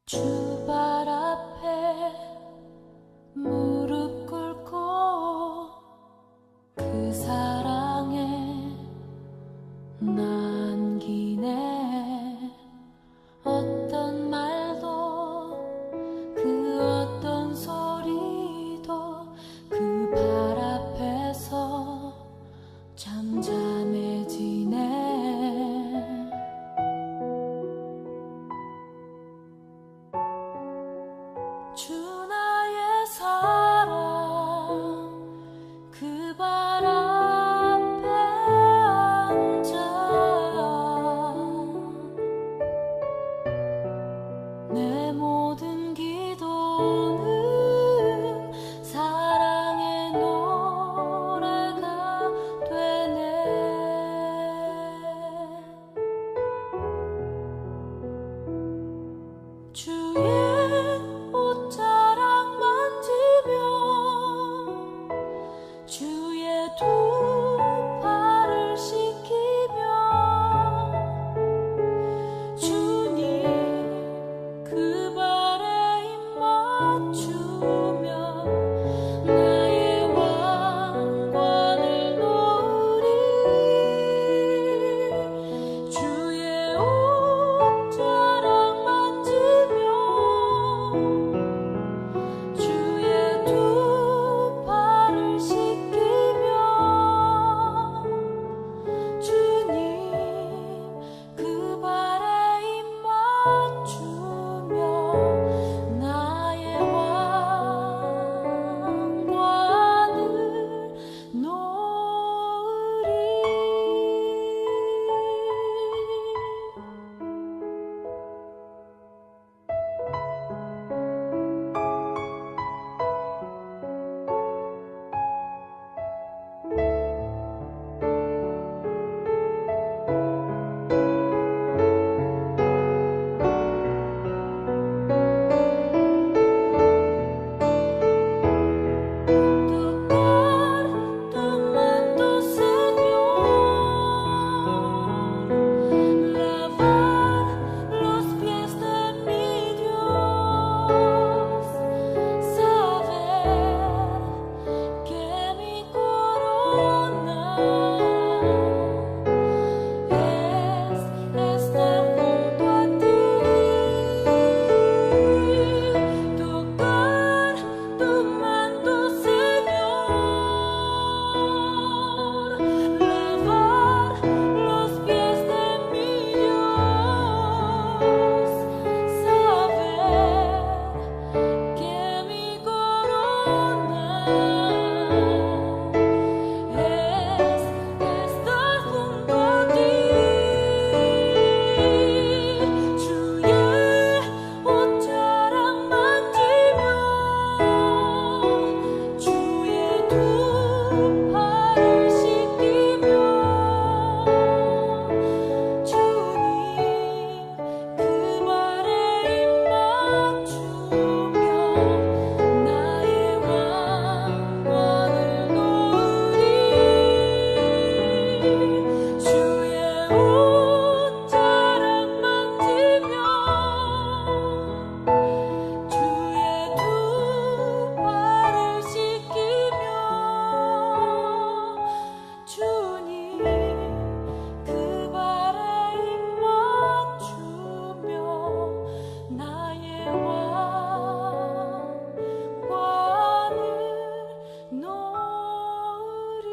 주 발 앞에 무릎 꿇고 그 사랑에 남기네. 어떤 말도 그 어떤 소리도 그 발 앞에서 잠잠해지네. 주 나의 사랑 그 발 앞에 앉아 내 모든 기도는 사랑의 노래가 되네. 주의 옷자락 만지며 주의 두 팔을 씻기며 주님 그 발에 입 맞추며 나의 왕관을 놓으리. 주의 옷자락 만지며 주의 두 팔을 씻기며 주님 그 발에 입 맞추며 나의 왕관을 놓으리. Tu manto, Señor, lavar los pies de mi Dios, saber que mi corona es estar junto a ti. Tocar tu manto, Señor, lavar los pies de mi Dios, saber que mi corona es estar junto a ti. 주의 옷자락 만지며 주의 두 팔을 씻기며 주님 그 발에 입 맞추며 나의 왕관을 놓으리. 주의 옷자락 만지며 주의 두 팔을 씻기며 주님 그 발에 입 맞추며 나의 왕관을 놓으리.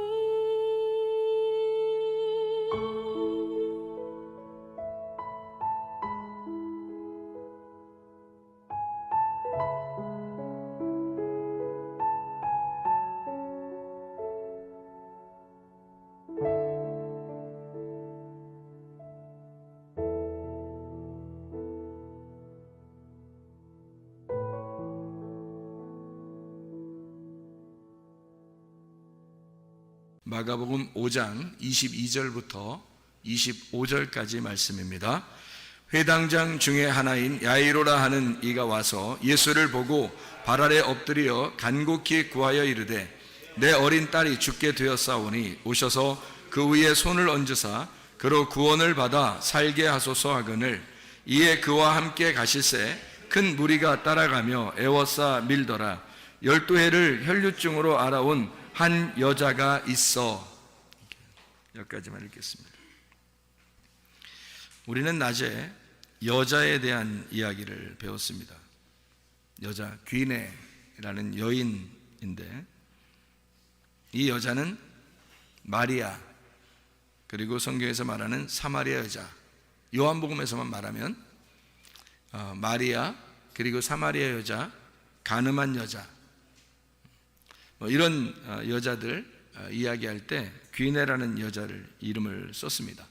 마가복음 5장 22절부터 25절까지 말씀입니다. 회당장 중에 하나인 야이로라 하는 이가 와서 예수를 보고 발 아래 엎드려 간곡히 구하여 이르되 내 어린 딸이 죽게 되었사오니 오셔서 그 위에 손을 얹으사 그로 구원을 받아 살게 하소서 하거늘 이에 그와 함께 가실새 큰 무리가 따라가며 애워싸 밀더라. 12해를 혈류증으로 알아온 한 여자가 있어. 여기까지만 읽겠습니다. 우리는 낮에 여자에 대한 이야기를 배웠습니다. 여자, 귀네라는 여인인데, 이 여자는 마리아, 그리고 성경에서 말하는 사마리아 여자, 요한복음에서만 말하면 마리아, 그리고 사마리아 여자, 가늠한 여자, 이런 여자들 이야기할 때 귀네라는 여자를 이름을 썼습니다.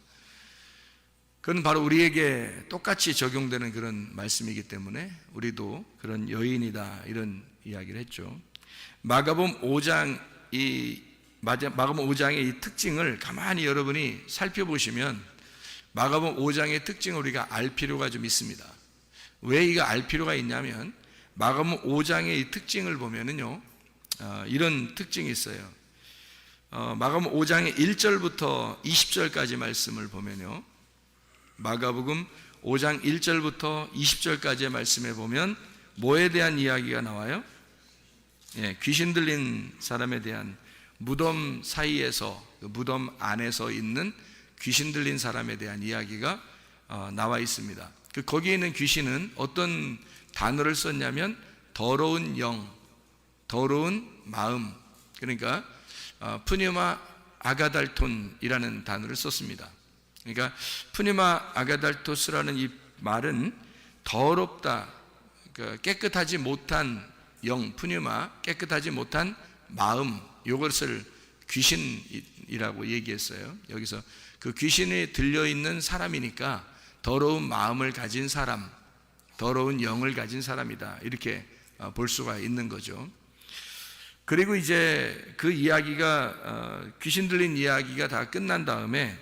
그건 바로 우리에게 똑같이 적용되는 그런 말씀이기 때문에 우리도 그런 여인이다, 이런 이야기를 했죠. 마가복음 5장의 이 특징을 가만히 여러분이 살펴보시면 마가복음 5장의 특징을 우리가 알 필요가 좀 있습니다. 왜 이거 알 필요가 있냐면 마가복음 5장의 이 특징을 보면은요, 이런 특징이 있어요. 마가복음 5장의 1절부터 20절까지 말씀을 보면요, 마가복음 5장 1절부터 20절까지의 말씀에 보면 뭐에 대한 이야기가 나와요? 귀신 들린 사람에 대한, 무덤 사이에서, 무덤 안에서 있는 귀신 들린 사람에 대한 이야기가 나와 있습니다. 거기에 있는 귀신은 어떤 단어를 썼냐면 더러운 영, 더러운 마음, 그러니까 푸뉴마 아가달톤이라는 단어를 썼습니다. 그러니까 푸뉴마 아가달토스라는 이 말은 더럽다, 그러니까 깨끗하지 못한 영, 푸뉴마, 깨끗하지 못한 마음, 이것을 귀신이라고 얘기했어요. 여기서 그 귀신이 들려있는 사람이니까 더러운 마음을 가진 사람, 더러운 영을 가진 사람이다, 이렇게 볼 수가 있는 거죠. 그리고 이제 그 이야기가, 귀신 들린 이야기가 다 끝난 다음에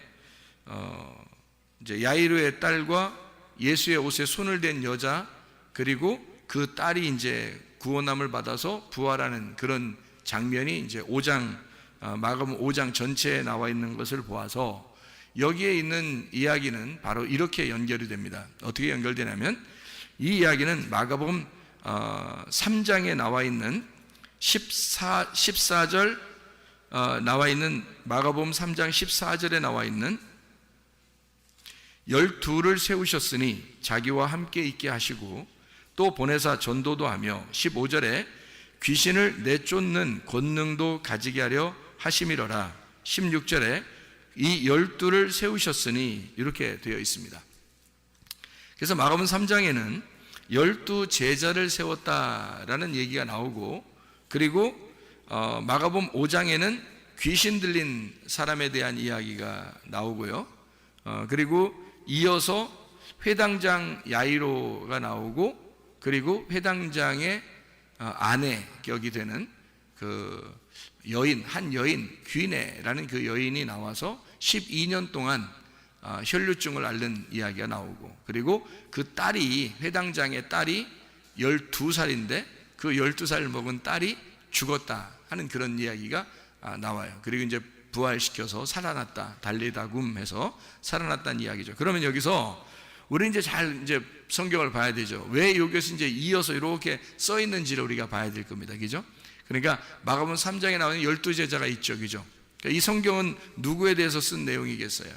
이제 야이로의 딸과 예수의 옷에 손을 댄 여자, 그리고 그 딸이 이제 구원함을 받아서 부활하는 그런 장면이 이제 마가복음 5장 전체에 나와 있는 것을 보아서 여기에 있는 이야기는 바로 이렇게 연결이 됩니다. 어떻게 연결되냐면 이 이야기는 마가복음 3장에 나와 있는 14절 나와 있는, 마가복음 3장 14절에 나와 있는 12를 세우셨으니 자기와 함께 있게 하시고 또 보내사 전도도 하며 15절에 귀신을 내쫓는 권능도 가지게 하려 하심이로라. 16절에 이 12를 세우셨으니, 이렇게 되어 있습니다. 그래서 마가복음 3장에는 12 제자를 세웠다라는 얘기가 나오고, 그리고 마가복음 5장에는 귀신 들린 사람에 대한 이야기가 나오고요. 그리고 이어서 회당장 야이로가 나오고, 그리고 회당장의 아내 격이 되는 그 여인, 한 여인, 귀네라는 그 여인이 나와서 12년 동안 혈류증을 앓는 이야기가 나오고, 그리고 그 딸이, 회당장의 딸이 12살인데 그 12살 먹은 딸이 죽었다 하는 그런 이야기가 나와요. 그리고 이제 부활시켜서 살아났다, 달리다굼 해서 살아났다는 이야기죠. 그러면 여기서 우리 이제 이제 성경을 봐야 되죠. 왜 여기서 이제 이어서 이렇게 써 있는지를 우리가 봐야 될 겁니다. 그죠? 그러니까 마가복음 3장에 나오는 12제자가 있죠. 그죠? 그러니까 이 성경은 누구에 대해서 쓴 내용이겠어요?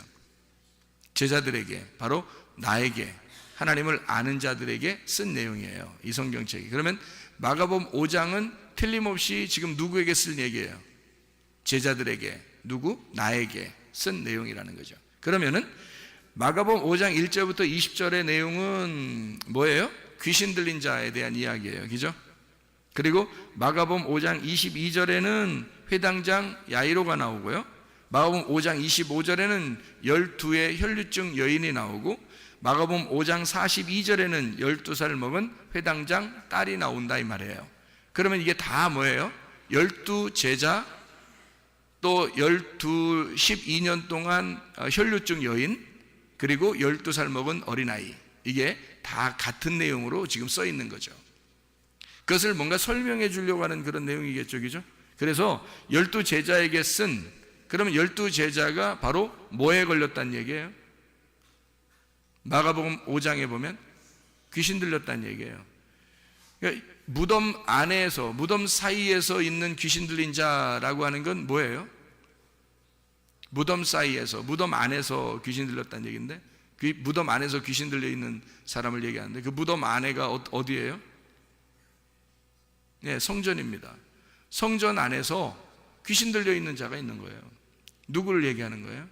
제자들에게, 바로 나에게, 하나님을 아는 자들에게 쓴 내용이에요, 이 성경책이. 그러면 마가복음 5장은 틀림없이 지금 누구에게 쓸 얘기예요? 제자들에게, 누구? 나에게 쓴 내용이라는 거죠. 그러면은 마가복음 5장 1절부터 20절의 내용은 뭐예요? 귀신 들린 자에 대한 이야기예요. 그죠? 그리고 마가복음 5장 22절에는 회당장 야이로가 나오고요. 마가복음 5장 25절에는 12의 혈류증 여인이 나오고, 마가복음 5장 42절에는 12살 먹은 회당장 딸이 나온다, 이 말이에요. 그러면 이게 다 뭐예요? 12제자, 또 12년 동안 혈류증 여인, 그리고 12살 먹은 어린아이, 이게 다 같은 내용으로 지금 써 있는 거죠. 그것을 뭔가 설명해 주려고 하는 그런 내용이겠죠. 그죠? 그래서 12제자에게 쓴, 그러면 12제자가 바로 뭐에 걸렸다는 얘기예요? 마가복음 5장에 보면 귀신 들렸다는 얘기예요. 그러니까 무덤 안에서, 무덤 사이에서 있는 귀신 들린 자라고 하는 건 뭐예요? 무덤 사이에서, 무덤 안에서 귀신 들렸다는 얘기인데, 그 무덤 안에서 귀신 들려 있는 사람을 얘기하는데, 그 무덤 안에가 어디예요? 네, 성전입니다. 성전 안에서 귀신 들려 있는 자가 있는 거예요. 누구를 얘기하는 거예요?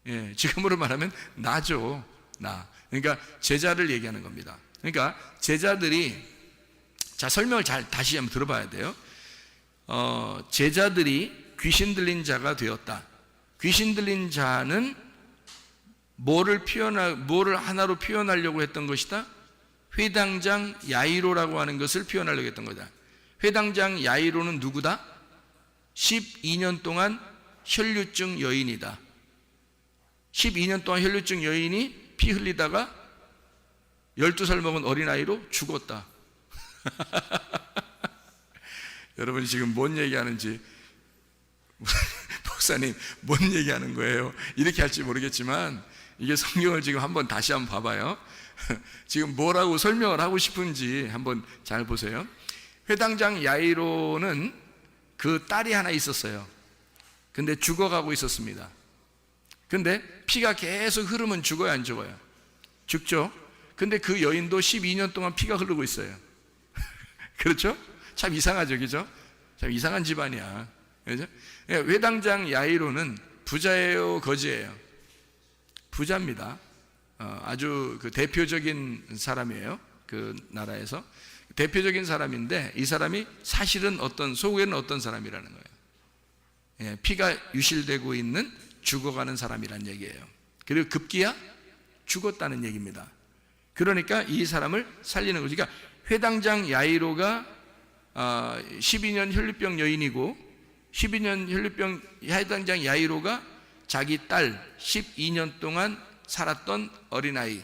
예, 지금으로 말하면 나죠. 나. 그러니까 제자를 얘기하는 겁니다. 그러니까 제자들이, 자, 설명을 잘 다시 한번 들어봐야 돼요. 제자들이 귀신 들린 자가 되었다. 귀신 들린 자는 뭐를 하나로 표현하려고 했던 것이다? 회당장 야이로라고 하는 것을 표현하려고 했던 거다. 회당장 야이로는 누구다? 12년 동안 혈류증 여인이다. 12년 동안 혈류증 여인이 피 흘리다가 12살 먹은 어린아이로 죽었다. 여러분 지금 뭔 얘기하는지, 목사님 뭔 얘기하는 거예요? 이렇게 할지 모르겠지만 이게 성경을 지금 다시 한번 봐봐요. 지금 뭐라고 설명을 하고 싶은지 한번 잘 보세요. 회당장 야이로는 그 딸이 하나 있었어요. 근데 죽어가고 있었습니다. 근데 피가 계속 흐르면 죽어요, 안 죽어요? 죽죠. 근데 그 여인도 12년 동안 피가 흐르고 있어요. 그렇죠? 참 이상하죠, 그죠? 참 이상한 집안이야. 그죠? 회당장 야이로는 부자예요, 거지예요? 부자입니다. 아주 그 대표적인 사람이에요. 그 나라에서 대표적인 사람인데, 이 사람이 사실은 속에는 어떤 사람이라는 거예요. 예, 피가 유실되고 있는 죽어가는 사람이란 얘기예요. 그리고 급기야 죽었다는 얘기입니다. 그러니까 이 사람을 살리는 거죠. 그러니까 회당장 야이로가 12년 혈류병 여인이고, 12년 회당장 야이로가 자기 딸 12년 동안 살았던 어린아이,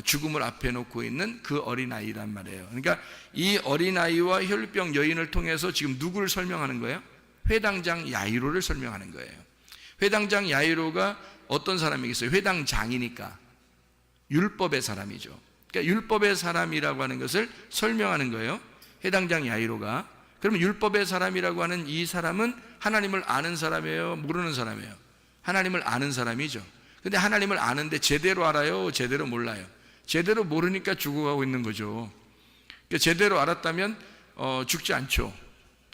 죽음을 앞에 놓고 있는 그 어린아이란 말이에요. 그러니까 이 어린아이와 혈류병 여인을 통해서 지금 누구를 설명하는 거예요? 회당장 야이로를 설명하는 거예요. 회당장 야이로가 어떤 사람이겠어요? 회당장이니까 율법의 사람이죠. 그러니까 율법의 사람이라고 하는 것을 설명하는 거예요. 회당장 야이로가. 그러면 율법의 사람이라고 하는 이 사람은 하나님을 아는 사람이에요? 모르는 사람이에요? 하나님을 아는 사람이죠. 근데 하나님을 아는데 제대로 알아요? 제대로 몰라요? 제대로 모르니까 죽어가고 있는 거죠. 그러니까 제대로 알았다면 죽지 않죠.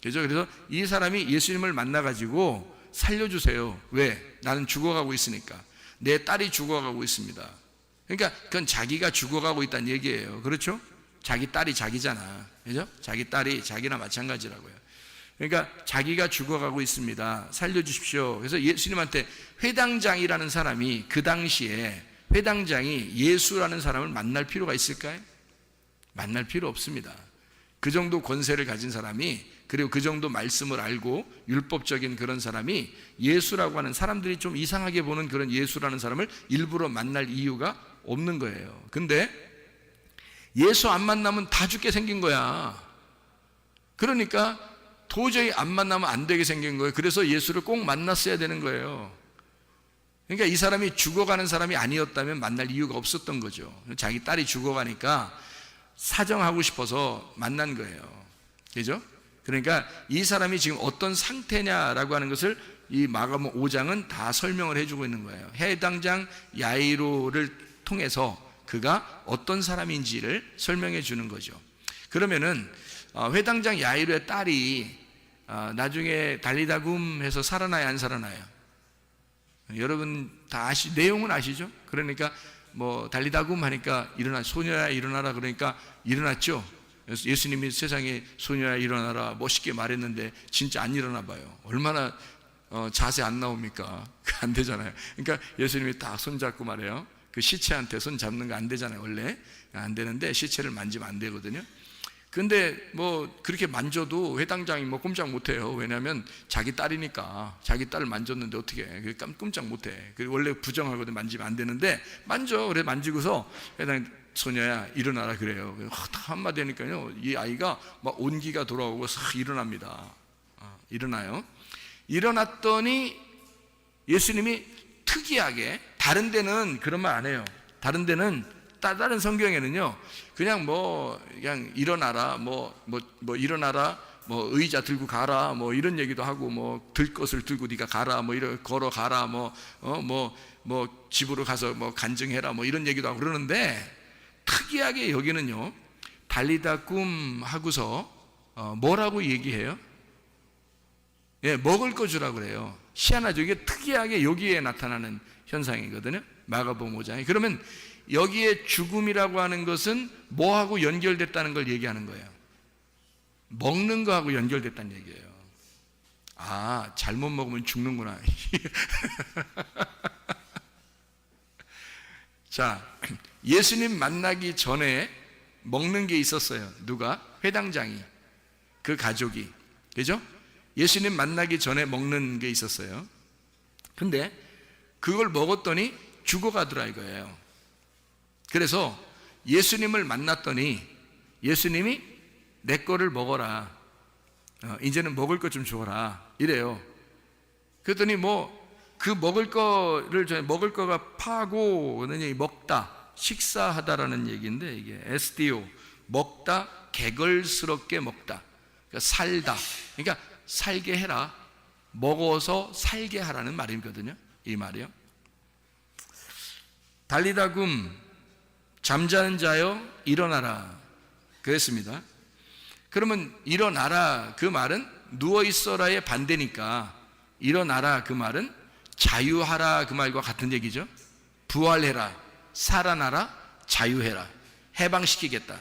그죠? 그래서 이 사람이 예수님을 만나가지고 살려주세요. 왜? 나는 죽어가고 있으니까. 내 딸이 죽어가고 있습니다. 그러니까 그건 자기가 죽어가고 있다는 얘기예요. 그렇죠? 자기 딸이 자기잖아. 그죠? 자기 딸이 자기나 마찬가지라고요. 그러니까 자기가 죽어가고 있습니다. 살려주십시오. 그래서 예수님한테, 회당장이라는 사람이 그 당시에, 회당장이 예수라는 사람을 만날 필요가 있을까요? 만날 필요 없습니다. 그 정도 권세를 가진 사람이, 그리고 그 정도 말씀을 알고 율법적인 그런 사람이 예수라고 하는, 사람들이 좀 이상하게 보는 그런 예수라는 사람을 일부러 만날 이유가 없는 거예요. 근데 예수 안 만나면 다 죽게 생긴 거야. 그러니까 도저히 안 만나면 안 되게 생긴 거예요. 그래서 예수를 꼭 만났어야 되는 거예요. 그러니까 이 사람이 죽어가는 사람이 아니었다면 만날 이유가 없었던 거죠. 자기 딸이 죽어가니까 사정하고 싶어서 만난 거예요. 그죠? 그러니까 이 사람이 지금 어떤 상태냐라고 하는 것을 이 마가복음 5장은 다 설명을 해주고 있는 거예요. 회당장 야이로를 통해서 그가 어떤 사람인지를 설명해 주는 거죠. 그러면은 회당장 야이로의 딸이 나중에 달리다굼 해서 살아나요, 안 살아나요? 여러분 다 내용은 아시죠? 그러니까 뭐 달리다굼 하니까 소녀야 일어나라, 그러니까 일어났죠. 예수님이 세상에 소녀야 일어나라 멋있게 말했는데 진짜 안 일어나 봐요. 얼마나 자세 안 나옵니까? 안 되잖아요. 그러니까 예수님이 딱 손잡고 말해요. 그 시체한테 손 잡는 거 안 되잖아요. 원래 안 되는데 시체를 만지면 안 되거든요. 근데 뭐 그렇게 만져도 회당장이 뭐 꼼짝 못해요. 왜냐하면 자기 딸이니까. 자기 딸을 만졌는데 어떻게 해? 꼼짝 못해. 원래 부정하거든. 만지면 안 되는데 만져. 그래 만지고서 회당 소녀야 일어나라 그래요. 한마디 하니까요, 이 아이가 막 온기가 돌아오고 싹 일어납니다. 일어나요. 일어났더니 예수님이 특이하게, 다른 데는 그런 말 안 해요. 다른 데는, 다른 성경에는요, 그냥 그냥 일어나라, 일어나라, 의자 들고 가라, 이런 얘기도 하고, 들 것을 들고 네가 가라, 이런 걸어 가라, 집으로 가서 간증해라, 이런 얘기도 하고 그러는데, 특이하게 여기는요, 달리다 꿈 하고서 뭐라고 얘기해요? 예, 먹을 거 주라고 그래요. 희한하죠. 이게 특이하게 여기에 나타나는 현상이거든요. 마가복음 5장에. 그러면 여기에 죽음이라고 하는 것은 뭐하고 연결됐다는 걸 얘기하는 거예요. 먹는 거하고 연결됐다는 얘기예요. 아, 잘못 먹으면 죽는구나. 자, 예수님 만나기 전에 먹는 게 있었어요. 누가? 회당장이, 그 가족이, 그죠? 예수님 만나기 전에 먹는 게 있었어요. 근데 그걸 먹었더니 죽어가더라 이거예요. 그래서 예수님을 만났더니 예수님이 내 거를 먹어라, 이제는 먹을 것 좀 줘라 이래요. 그랬더니 그 먹을 거가 파고 먹다, 식사하다라는 얘기인데, 이게 에스디오, 먹다, 개걸스럽게 먹다, 그러니까 살다, 그러니까 살게 해라, 먹어서 살게 하라는 말이거든요. 이 말이요. 달리다 굼, 잠자는 자여 일어나라 그랬습니다. 그러면 일어나라 그 말은 누워있어라의 반대니까, 일어나라 그 말은 자유하라 그 말과 같은 얘기죠. 부활해라, 살아나라, 자유해라, 해방시키겠다,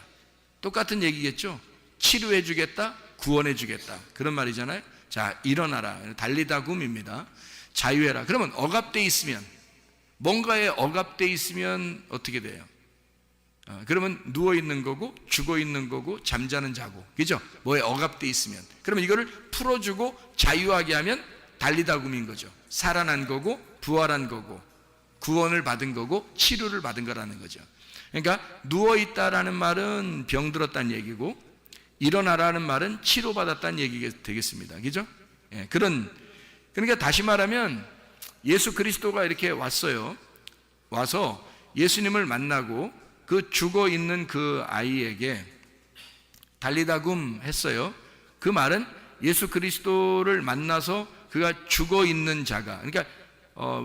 똑같은 얘기겠죠. 치료해주겠다, 구원해주겠다, 그런 말이잖아요. 자, 일어나라, 달리다 굼입니다. 자유해라. 그러면 억압되어 있으면, 뭔가에 억압되어 있으면 어떻게 돼요? 그러면 누워있는 거고, 죽어있는 거고, 잠자는 자고, 그죠? 뭐에 억압되어 있으면, 그러면 이거를 풀어주고 자유하게 하면 달리다 굼인 거죠. 살아난 거고, 부활한 거고, 구원을 받은 거고, 치료를 받은 거라는 거죠. 그러니까 누워있다라는 말은 병들었다는 얘기고, 일어나라는 말은 치료받았다는 얘기가 되겠습니다. 그죠? 예, 그러니까 다시 말하면 예수 그리스도가 이렇게 왔어요. 와서 예수님을 만나고 그 죽어 있는 그 아이에게 달리다 굼 했어요. 그 말은 예수 그리스도를 만나서 그가 죽어 있는 자가, 그러니까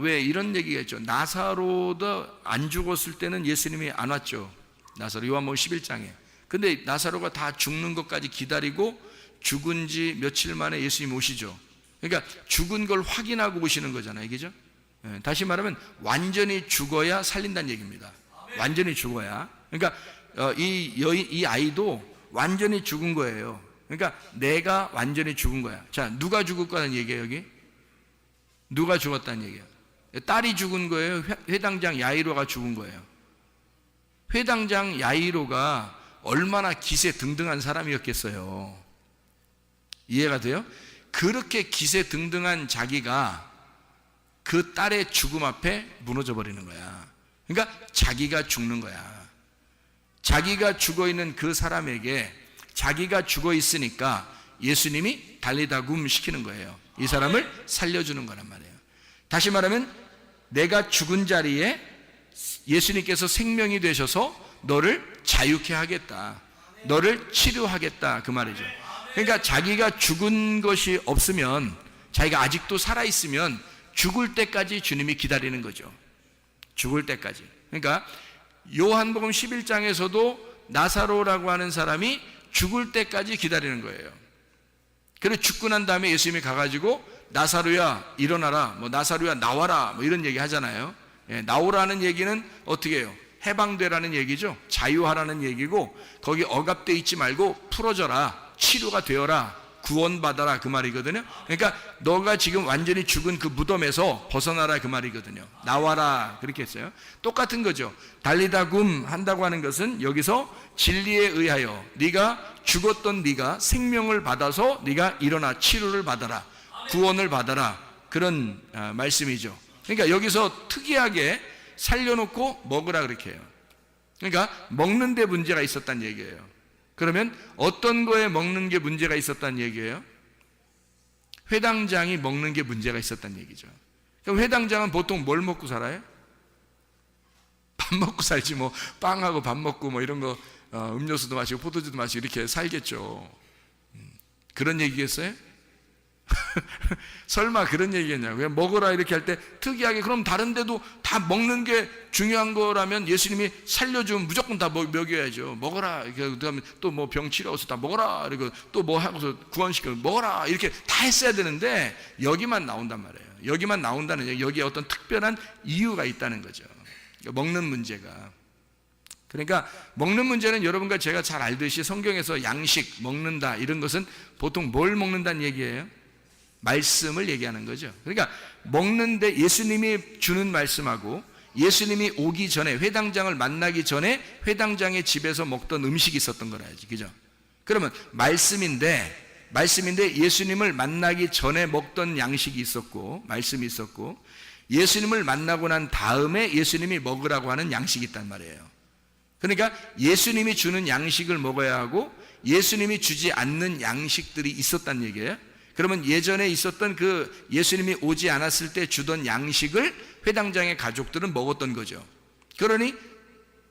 왜 이런 얘기가 있죠. 나사로도 안 죽었을 때는 예수님이 안 왔죠. 나사로, 요한복음 11장에. 근데 나사로가 다 죽는 것까지 기다리고 죽은 지 며칠 만에 예수님 오시죠. 그러니까 죽은 걸 확인하고 오시는 거잖아요. 그죠? 다시 말하면 완전히 죽어야 살린다는 얘기입니다. 완전히 죽어야. 그러니까 이 아이도 완전히 죽은 거예요. 그러니까 내가 완전히 죽은 거야. 자, 누가 죽을 거라는 얘기예요, 여기? 누가 죽었다는 얘기예요? 딸이 죽은 거예요? 회당장 야이로가 죽은 거예요? 회당장 야이로가 얼마나 기세 등등한 사람이었겠어요. 이해가 돼요? 그렇게 기세 등등한 자기가 그 딸의 죽음 앞에 무너져 버리는 거야. 그러니까 자기가 죽는 거야. 자기가 죽어 있는 그 사람에게, 자기가 죽어 있으니까 예수님이 달리다 굼 시키는 거예요. 이 사람을 살려주는 거란 말이에요. 다시 말하면 내가 죽은 자리에 예수님께서 생명이 되셔서 너를 자유케 하겠다, 너를 치료하겠다, 그 말이죠. 그러니까 자기가 죽은 것이 없으면, 자기가 아직도 살아있으면 죽을 때까지 주님이 기다리는 거죠. 죽을 때까지. 그러니까 요한복음 11장에서도 나사로라고 하는 사람이 죽을 때까지 기다리는 거예요. 그리고 죽고 난 다음에 예수님이 가가지고 나사로야 일어나라, 나사로야 나와라, 이런 얘기 하잖아요. 예, 나오라는 얘기는 어떻게 해요? 해방되라는 얘기죠. 자유하라는 얘기고, 거기 억압되어 있지 말고 풀어져라, 치료가 되어라, 구원받아라, 그 말이거든요. 그러니까 너가 지금 완전히 죽은 그 무덤에서 벗어나라, 그 말이거든요. 나와라, 그렇게 했어요. 똑같은 거죠. 달리다 굼 한다고 하는 것은 여기서 진리에 의하여 네가 죽었던 네가 생명을 받아서 네가 일어나 치료를 받아라, 구원을 받아라, 그런 말씀이죠. 그러니까 여기서 특이하게 살려놓고 먹으라 그렇게 해요. 그러니까 먹는 데 문제가 있었다는 얘기예요. 그러면 어떤 거에 먹는 게 문제가 있었다는 얘기예요? 회당장이 먹는 게 문제가 있었다는 얘기죠. 그럼 회당장은 보통 뭘 먹고 살아요? 밥 먹고 살지, 빵하고 밥 먹고 이런 거 음료수도 마시고 포도주도 마시고 이렇게 살겠죠. 그런 얘기겠어요? 설마 그런 얘기겠냐고. 그냥 먹으라 이렇게 할 때 특이하게 그럼 다른 데도 다 먹는 게 중요한 거라면 예수님이 살려주면 무조건 다 먹여야죠. 먹어라. 그다음에 또 뭐 병 치료해서 다 먹어라. 그리고 또 뭐 하고서 구원시켜 먹어라. 이렇게 다 했어야 되는데 여기만 나온단 말이에요. 여기만 나온다는 얘기, 여기에 어떤 특별한 이유가 있다는 거죠. 먹는 문제가. 그러니까 먹는 문제는 여러분과 제가 잘 알듯이 성경에서 양식, 먹는다 이런 것은 보통 뭘 먹는다는 얘기예요? 말씀을 얘기하는 거죠. 그러니까 먹는데 예수님이 주는 말씀하고 예수님이 오기 전에 회당장을 만나기 전에 회당장의 집에서 먹던 음식이 있었던 거라야지. 그죠? 그러면 말씀인데 예수님을 만나기 전에 먹던 양식이 있었고 말씀이 있었고 예수님을 만나고 난 다음에 예수님이 먹으라고 하는 양식이 있단 말이에요. 그러니까 예수님이 주는 양식을 먹어야 하고 예수님이 주지 않는 양식들이 있었단 얘기예요. 그러면 예전에 있었던 그 예수님이 오지 않았을 때 주던 양식을 회당장의 가족들은 먹었던 거죠. 그러니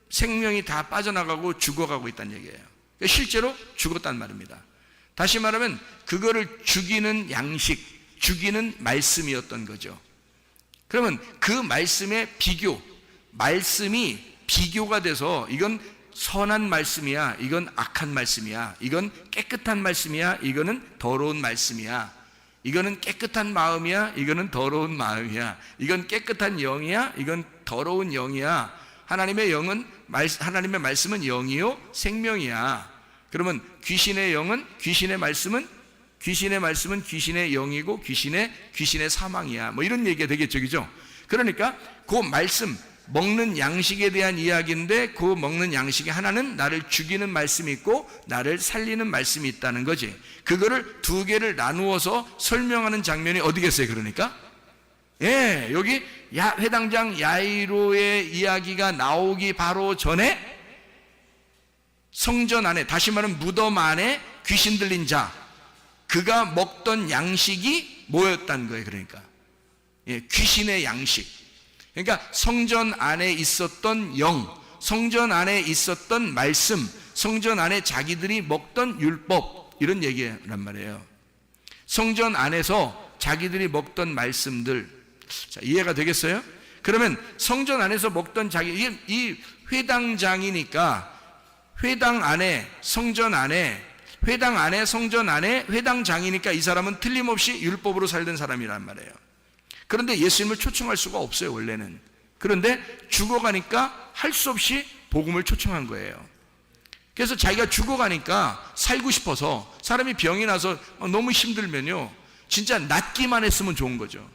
생명이 다 빠져나가고 죽어가고 있다는 얘기예요. 그러니까 실제로 죽었단 말입니다. 다시 말하면 그거를 죽이는 양식, 죽이는 말씀이었던 거죠. 그러면 그 말씀의 말씀이 비교가 돼서 이건 선한 말씀이야, 이건 악한 말씀이야, 이건 깨끗한 말씀이야, 이거는 더러운 말씀이야, 이거는 깨끗한 마음이야, 이거는 더러운 마음이야, 이건 깨끗한 영이야, 이건 더러운 영이야. 하나님의 말씀은 영이요 생명이야. 그러면 귀신의 말씀은 귀신의 영이고 귀신의 사망이야. 뭐 이런 얘기가 되겠죠, 그죠? 그러니까 그 말씀, 먹는 양식에 대한 이야기인데 그 먹는 양식에 하나는 나를 죽이는 말씀이 있고 나를 살리는 말씀이 있다는 거지. 그거를 두 개를 나누어서 설명하는 장면이 어디겠어요? 그러니까 여기 회당장 야이로의 이야기가 나오기 바로 전에 성전 안에, 다시 말하면 무덤 안에 귀신 들린 자, 그가 먹던 양식이 뭐였다는 거예요. 그러니까 귀신의 양식. 그러니까 성전 안에 있었던 영, 성전 안에 있었던 말씀, 성전 안에 자기들이 먹던 율법, 이런 얘기란 말이에요. 성전 안에서 자기들이 먹던 말씀들. 자, 이해가 되겠어요? 그러면 성전 안에서 먹던 이 회당장이니까 회당 안에 성전 안에 회당장이니까 이 사람은 틀림없이 율법으로 살던 사람이란 말이에요. 그런데 예수님을 초청할 수가 없어요, 원래는. 그런데 죽어가니까 할 수 없이 복음을 초청한 거예요. 그래서 자기가 죽어가니까 살고 싶어서, 사람이 병이 나서 너무 힘들면요, 진짜 낫기만 했으면 좋은 거죠.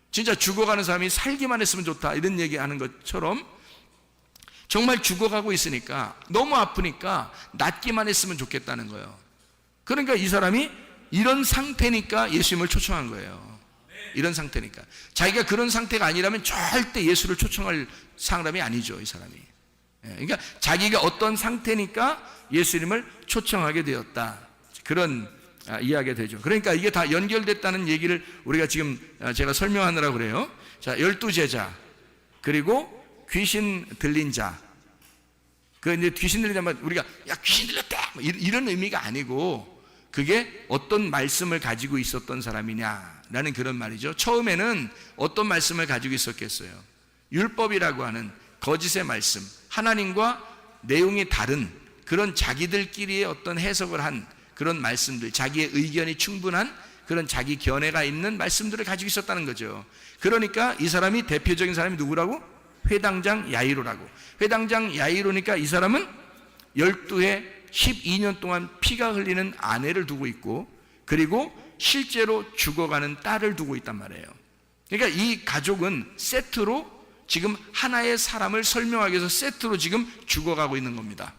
진짜 죽어가는 사람이 살기만 했으면 좋다, 이런 얘기하는 것처럼 정말 죽어가고 있으니까, 너무 아프니까 낫기만 했으면 좋겠다는 거예요. 그러니까 이 사람이 이런 상태니까 예수님을 초청한 거예요. 이런 상태니까. 자기가 그런 상태가 아니라면 절대 예수를 초청할 사람이 아니죠, 이 사람이. 그러니까 자기가 어떤 상태니까 예수님을 초청하게 되었다, 그런 이야기가 되죠. 그러니까 이게 다 연결됐다는 얘기를 우리가 지금 제가 설명하느라고 그래요. 자, 12제자, 그리고 귀신 들린 자. 이제 귀신 들린 자면 우리가 귀신 들렸다, 이런 의미가 아니고, 그게 어떤 말씀을 가지고 있었던 사람이냐라는 그런 말이죠. 처음에는 어떤 말씀을 가지고 있었겠어요? 율법이라고 하는 거짓의 말씀, 하나님과 내용이 다른 그런 자기들끼리의 어떤 해석을 한 그런 말씀들, 자기의 의견이 충분한 그런 자기 견해가 있는 말씀들을 가지고 있었다는 거죠. 그러니까 이 사람이, 대표적인 사람이 누구라고? 회당장 야이로라고. 회당장 야이로니까 이 사람은 12해 12년 동안 피가 흘리는 아내를 두고 있고, 그리고 실제로 죽어가는 딸을 두고 있단 말이에요. 그러니까 이 가족은 세트로 지금 하나의 사람을 설명하기 위해서 세트로 지금 죽어가고 있는 겁니다.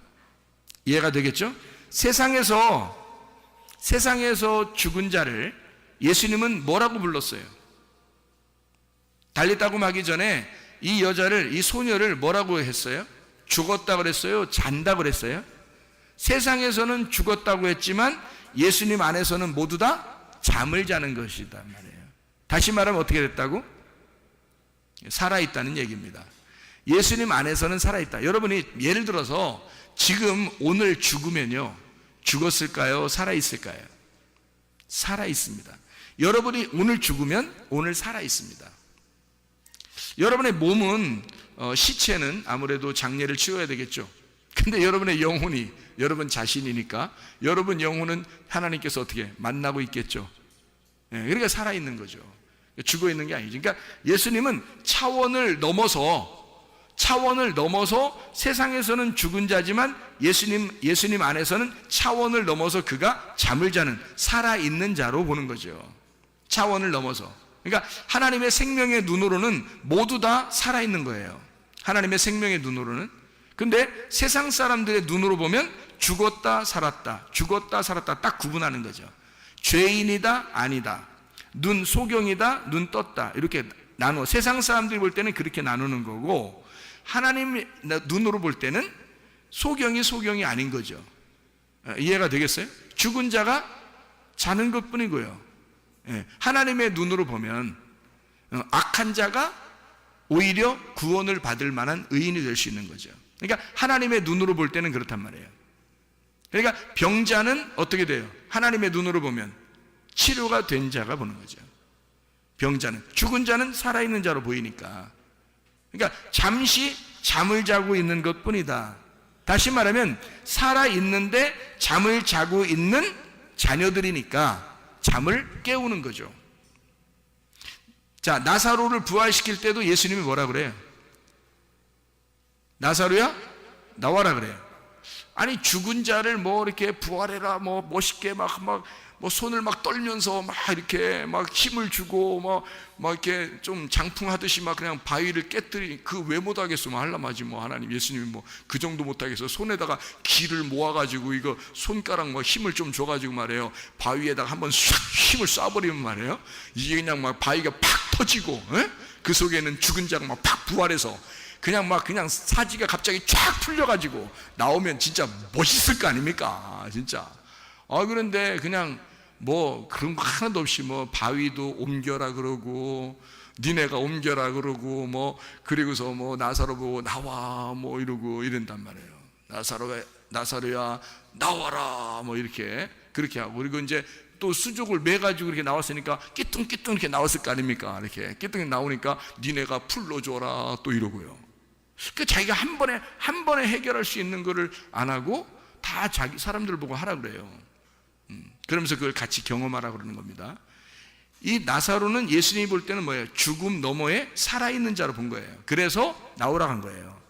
이해가 되겠죠? 세상에서 죽은 자를 예수님은 뭐라고 불렀어요? 달리다고 하기 전에 이 여자를, 이 소녀를 뭐라고 했어요? 죽었다 그랬어요? 잔다 그랬어요? 세상에서는 죽었다고 했지만 예수님 안에서는 모두 다 잠을 자는 것이다 말이에요. 다시 말하면 어떻게 됐다고? 살아있다는 얘기입니다. 예수님 안에서는 살아있다. 여러분이 예를 들어서 지금 오늘 죽으면요, 죽었을까요? 살아있을까요? 살아있습니다. 여러분이 오늘 죽으면 오늘 살아있습니다. 여러분의 몸은, 시체는 아무래도 장례를 치러야 되겠죠. 근데 여러분의 영혼이 여러분 자신이니까 여러분 영혼은 하나님께서 어떻게 만나고 있겠죠. 그러니까 살아있는 거죠. 죽어 있는 게 아니죠. 그러니까 예수님은 차원을 넘어서 세상에서는 죽은 자지만 예수님 안에서는 차원을 넘어서 그가 잠을 자는 살아있는 자로 보는 거죠. 차원을 넘어서. 그러니까 하나님의 생명의 눈으로는 모두 다 살아있는 거예요. 하나님의 생명의 눈으로는. 근데 세상 사람들의 눈으로 보면 죽었다 살았다, 죽었다 살았다 딱 구분하는 거죠. 죄인이다 아니다, 눈 소경이다 눈 떴다, 이렇게 나누어. 세상 사람들이 볼 때는 그렇게 나누는 거고, 하나님 눈으로 볼 때는 소경이 아닌 거죠. 이해가 되겠어요? 죽은 자가 자는 것 뿐이고요. 하나님의 눈으로 보면 악한 자가 오히려 구원을 받을 만한 의인이 될 수 있는 거죠. 그러니까 하나님의 눈으로 볼 때는 그렇단 말이에요. 그러니까 병자는 어떻게 돼요? 하나님의 눈으로 보면 치료가 된 자가 보는 거죠. 병자는. 죽은 자는 살아있는 자로 보이니까. 그러니까 잠시 잠을 자고 있는 것 뿐이다. 다시 말하면 살아있는데 잠을 자고 있는 자녀들이니까 잠을 깨우는 거죠. 자, 나사로를 부활시킬 때도 예수님이 뭐라 그래요? 나사로야 나와라 그래요. 아니 죽은 자를 뭐 이렇게 부활해라 뭐 멋있게 막 손을 막 떨면서 막 이렇게 막 힘을 주고 막 이렇게 좀 장풍하듯이 막 그냥 바위를 깨뜨리, 그 왜 못하겠어? 뭐 하려마지 뭐 하나님 예수님이 뭐 그 정도 못하겠어? 손에다가 기를 모아가지고 이거 손가락 뭐 힘을 좀 줘가지고 말이에요, 바위에다가 한번 싹 힘을 쏴버리면 말이에요, 이게 그냥 막 바위가 팍 터지고, 그 속에는 죽은 자가 막 팍 부활해서 그냥 사지가 갑자기 쫙 풀려가지고 나오면 진짜 멋있을 거 아닙니까? 진짜. 그런데 그냥 뭐 그런 거 하나도 없이 뭐 바위도 옮겨라 그러고 니네가 옮겨라 그러고 뭐 그리고서 뭐 나사로 보고 나와 뭐 이러고 이런단 말이에요. 나사로야 나와라 뭐 이렇게 그렇게 하고, 그리고 이제 또 수족을 매가지고 이렇게 나왔으니까 끼뚱끼뚱 이렇게 나왔을 거 아닙니까? 이렇게 끼뚱이 나오니까 니네가 풀러줘라 또 이러고요. 그 자기가 한 번에 해결할 수 있는 거를 안 하고 다 자기 사람들을 보고 하라 그래요. 그러면서 그걸 같이 경험하라 그러는 겁니다. 이 나사로는 예수님이 볼 때는 뭐예요? 죽음 너머에 살아있는 자로 본 거예요. 그래서 나오라 한 거예요.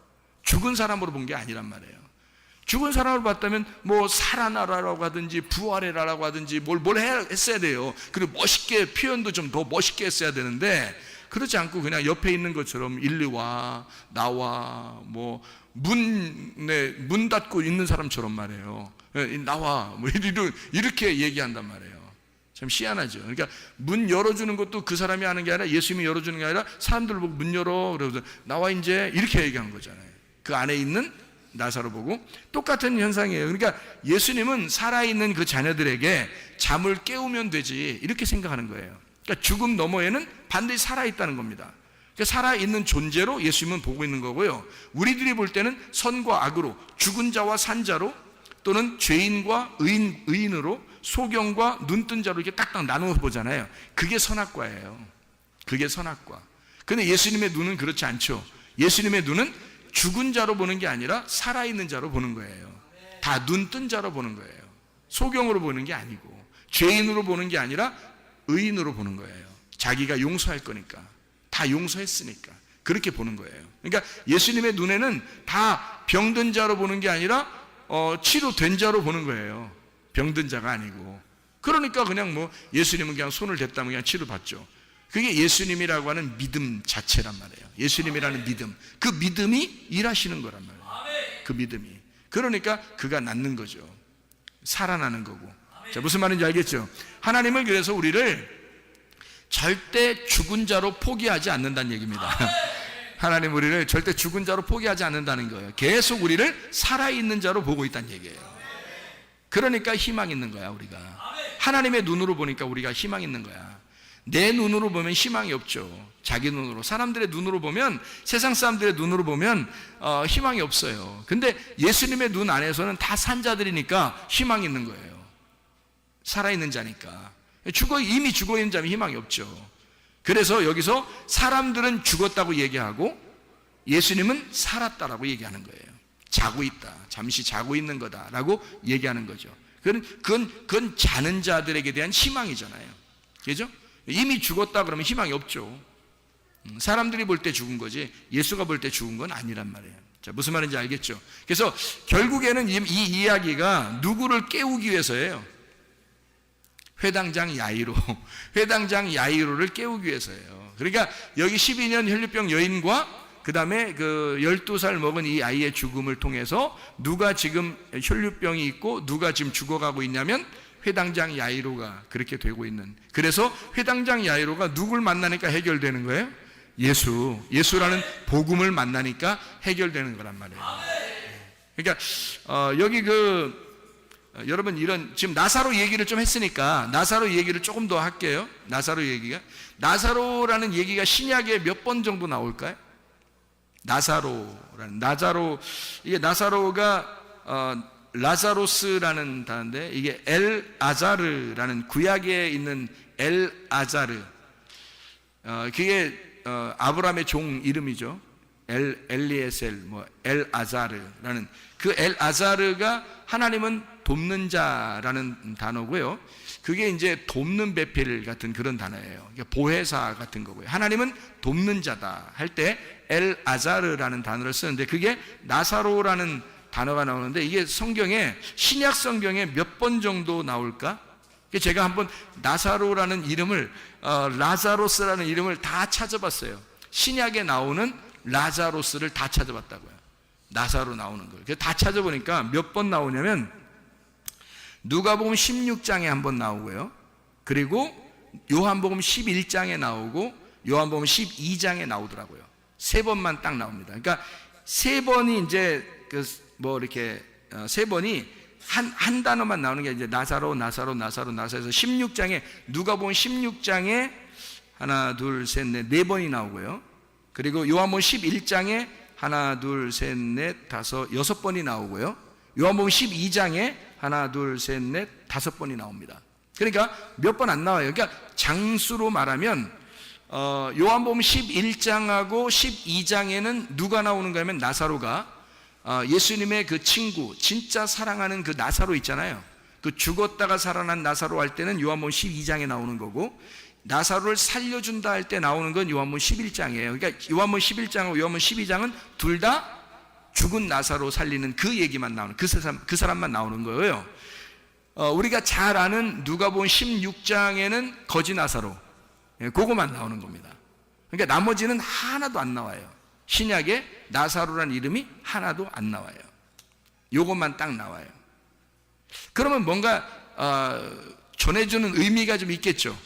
죽은 사람으로 본 게 아니란 말이에요. 죽은 사람을 봤다면 뭐 살아나라라고 하든지 부활해라라고 하든지 뭘 했어야 돼요. 그리고 멋있게 표현도 좀 더 멋있게 했어야 되는데 그렇지 않고 그냥 옆에 있는 것처럼 일리 와 나와 뭐 문 닫고 있는 사람처럼 말이에요. 나와 뭐 이렇게 얘기한단 말이에요. 참 희한하죠. 그러니까 문 열어주는 것도 그 사람이 하는 게 아니라 예수님이 열어주는 게 아니라 사람들 보고 문 열어 그러면서 나와 이제 이렇게 얘기한 거잖아요. 그 안에 있는 나사로 보고 똑같은 현상이에요. 그러니까 예수님은 살아있는 그 자녀들에게 잠을 깨우면 되지 이렇게 생각하는 거예요. 그러니까 죽음 너머에는 반드시 살아있다는 겁니다. 그러니까 살아있는 존재로 예수님은 보고 있는 거고요. 우리들이 볼 때는 선과 악으로, 죽은 자와 산 자로, 또는 죄인과 의인으로, 소경과 눈뜬 자로 이렇게 딱딱 나누어 보잖아요. 그게 선악과예요. 그게 선악과. 근데 예수님의 눈은 그렇지 않죠. 예수님의 눈은 죽은 자로 보는 게 아니라 살아있는 자로 보는 거예요. 다 눈뜬 자로 보는 거예요. 소경으로 보는 게 아니고, 죄인으로 보는 게 아니라 의인으로 보는 거예요. 자기가 용서할 거니까, 다 용서했으니까 그렇게 보는 거예요. 그러니까 예수님의 눈에는 다 병든 자로 보는 게 아니라 치료된 자로 보는 거예요. 병든 자가 아니고. 그러니까 그냥 뭐 예수님은 그냥 손을 댔다면 그냥 치료받죠. 그게 예수님이라고 하는 믿음 자체란 말이에요. 예수님이라는 믿음, 그 믿음이 일하시는 거란 말이에요. 그 믿음이. 그러니까 그가 낫는 거죠. 살아나는 거고. 자, 무슨 말인지 알겠죠? 하나님은 그래서 우리를 절대 죽은 자로 포기하지 않는다는 얘기입니다. 하나님 우리를 절대 죽은 자로 포기하지 않는다는 거예요. 계속 우리를 살아있는 자로 보고 있다는 얘기예요. 그러니까 희망 있는 거야 우리가. 하나님의 눈으로 보니까 우리가 희망 있는 거야. 내 눈으로 보면 희망이 없죠. 자기 눈으로, 사람들의 눈으로 보면, 세상 사람들의 눈으로 보면 희망이 없어요. 근데 예수님의 눈 안에서는 다 산 자들이니까 희망이 있는 거예요. 살아있는 자니까. 이미 죽어있는 자면 희망이 없죠. 그래서 여기서 사람들은 죽었다고 얘기하고 예수님은 살았다라고 얘기하는 거예요. 자고 있다, 잠시 자고 있는 거다라고 얘기하는 거죠. 그건 자는 자들에게 대한 희망이잖아요. 그죠? 이미 죽었다 그러면 희망이 없죠. 사람들이 볼 때 죽은 거지 예수가 볼 때 죽은 건 아니란 말이에요. 자, 무슨 말인지 알겠죠? 그래서 결국에는 이 이야기가 누구를 깨우기 위해서예요. 회당장 야이로, 회당장 야이로를 깨우기 위해서예요. 그러니까 여기 12년 혈류병 여인과 그 다음에 그 12살 먹은 이 아이의 죽음을 통해서 누가 지금 혈류병이 있고 누가 지금 죽어가고 있냐면 회당장 야이로가 그렇게 되고 있는. 그래서 회당장 야이로가 누굴 만나니까 해결되는 거예요? 예수라는 복음을 만나니까 해결되는 거란 말이에요. 그러니까 여기 여러분 이런 지금 나사로 얘기를 좀 했으니까 나사로 얘기를 조금 더 할게요. 나사로라는 얘기가 신약에 몇 번 정도 나올까요? 이게 나사로가 라자로스라는 단어인데 이게 엘 아자르라는 구약에 있는 엘 아자르, 그게 아브라함의 종 이름이죠. 엘리에셀, 엘 아자르라는 그 엘 아자르가 하나님은 돕는 자라는 단어고요. 그게 이제 돕는 배필 같은 그런 단어예요. 보혜사 같은 거고요. 하나님은 돕는 자다 할 때 엘 아자르라는 단어를 쓰는데 그게 나사로라는 단어가 나오는데 이게 성경에 신약 성경에 몇 번 정도 나올까? 제가 한번 나사로라는 이름을 라자로스라는 이름을 다 찾아봤어요. 신약에 나오는 라자로스를 다 찾아봤다고요. 나사로 나오는 걸. 다 찾아보니까 몇 번 나오냐면 누가복음 16장에 한 번 나오고요. 그리고 요한복음 11장에 나오고 요한복음 12장에 나오더라고요. 세 번만 딱 나옵니다. 그러니까 세 번이 이제 세 번이 한 단어만 나오는 게 이제 나사로에서 16장에 누가복음 16장에 하나 둘 셋 넷 네 번이 나오고요. 그리고 요한복음 11장에 하나 둘 셋 넷 다섯 여섯 번이 나오고요. 요한복음 12장에 하나 둘 셋 넷 다섯 번이 나옵니다. 그러니까 몇 번 안 나와요. 그러니까 장수로 말하면 요한복음 11장하고 12장에는 누가 나오는가 하면 나사로가 예수님의 그 친구, 진짜 사랑하는 그 나사로 있잖아요. 그 죽었다가 살아난 나사로 할 때는 요한복음 12장에 나오는 거고, 나사로를 살려준다 할 때 나오는 건 요한복음 11장이에요. 그러니까 요한복음 11장하고 요한복음 12장은 둘 다 죽은 나사로 살리는 그 얘기만 나오는, 그 사람만 나오는 거예요. 우리가 잘 아는 누가복음 16장에는 거지 나사로, 그거만 나오는 겁니다. 그러니까 나머지는 하나도 안 나와요. 신약에 나사로라는 이름이 하나도 안 나와요. 요것만 딱 나와요. 그러면 뭔가 전해주는 의미가 좀 있겠죠.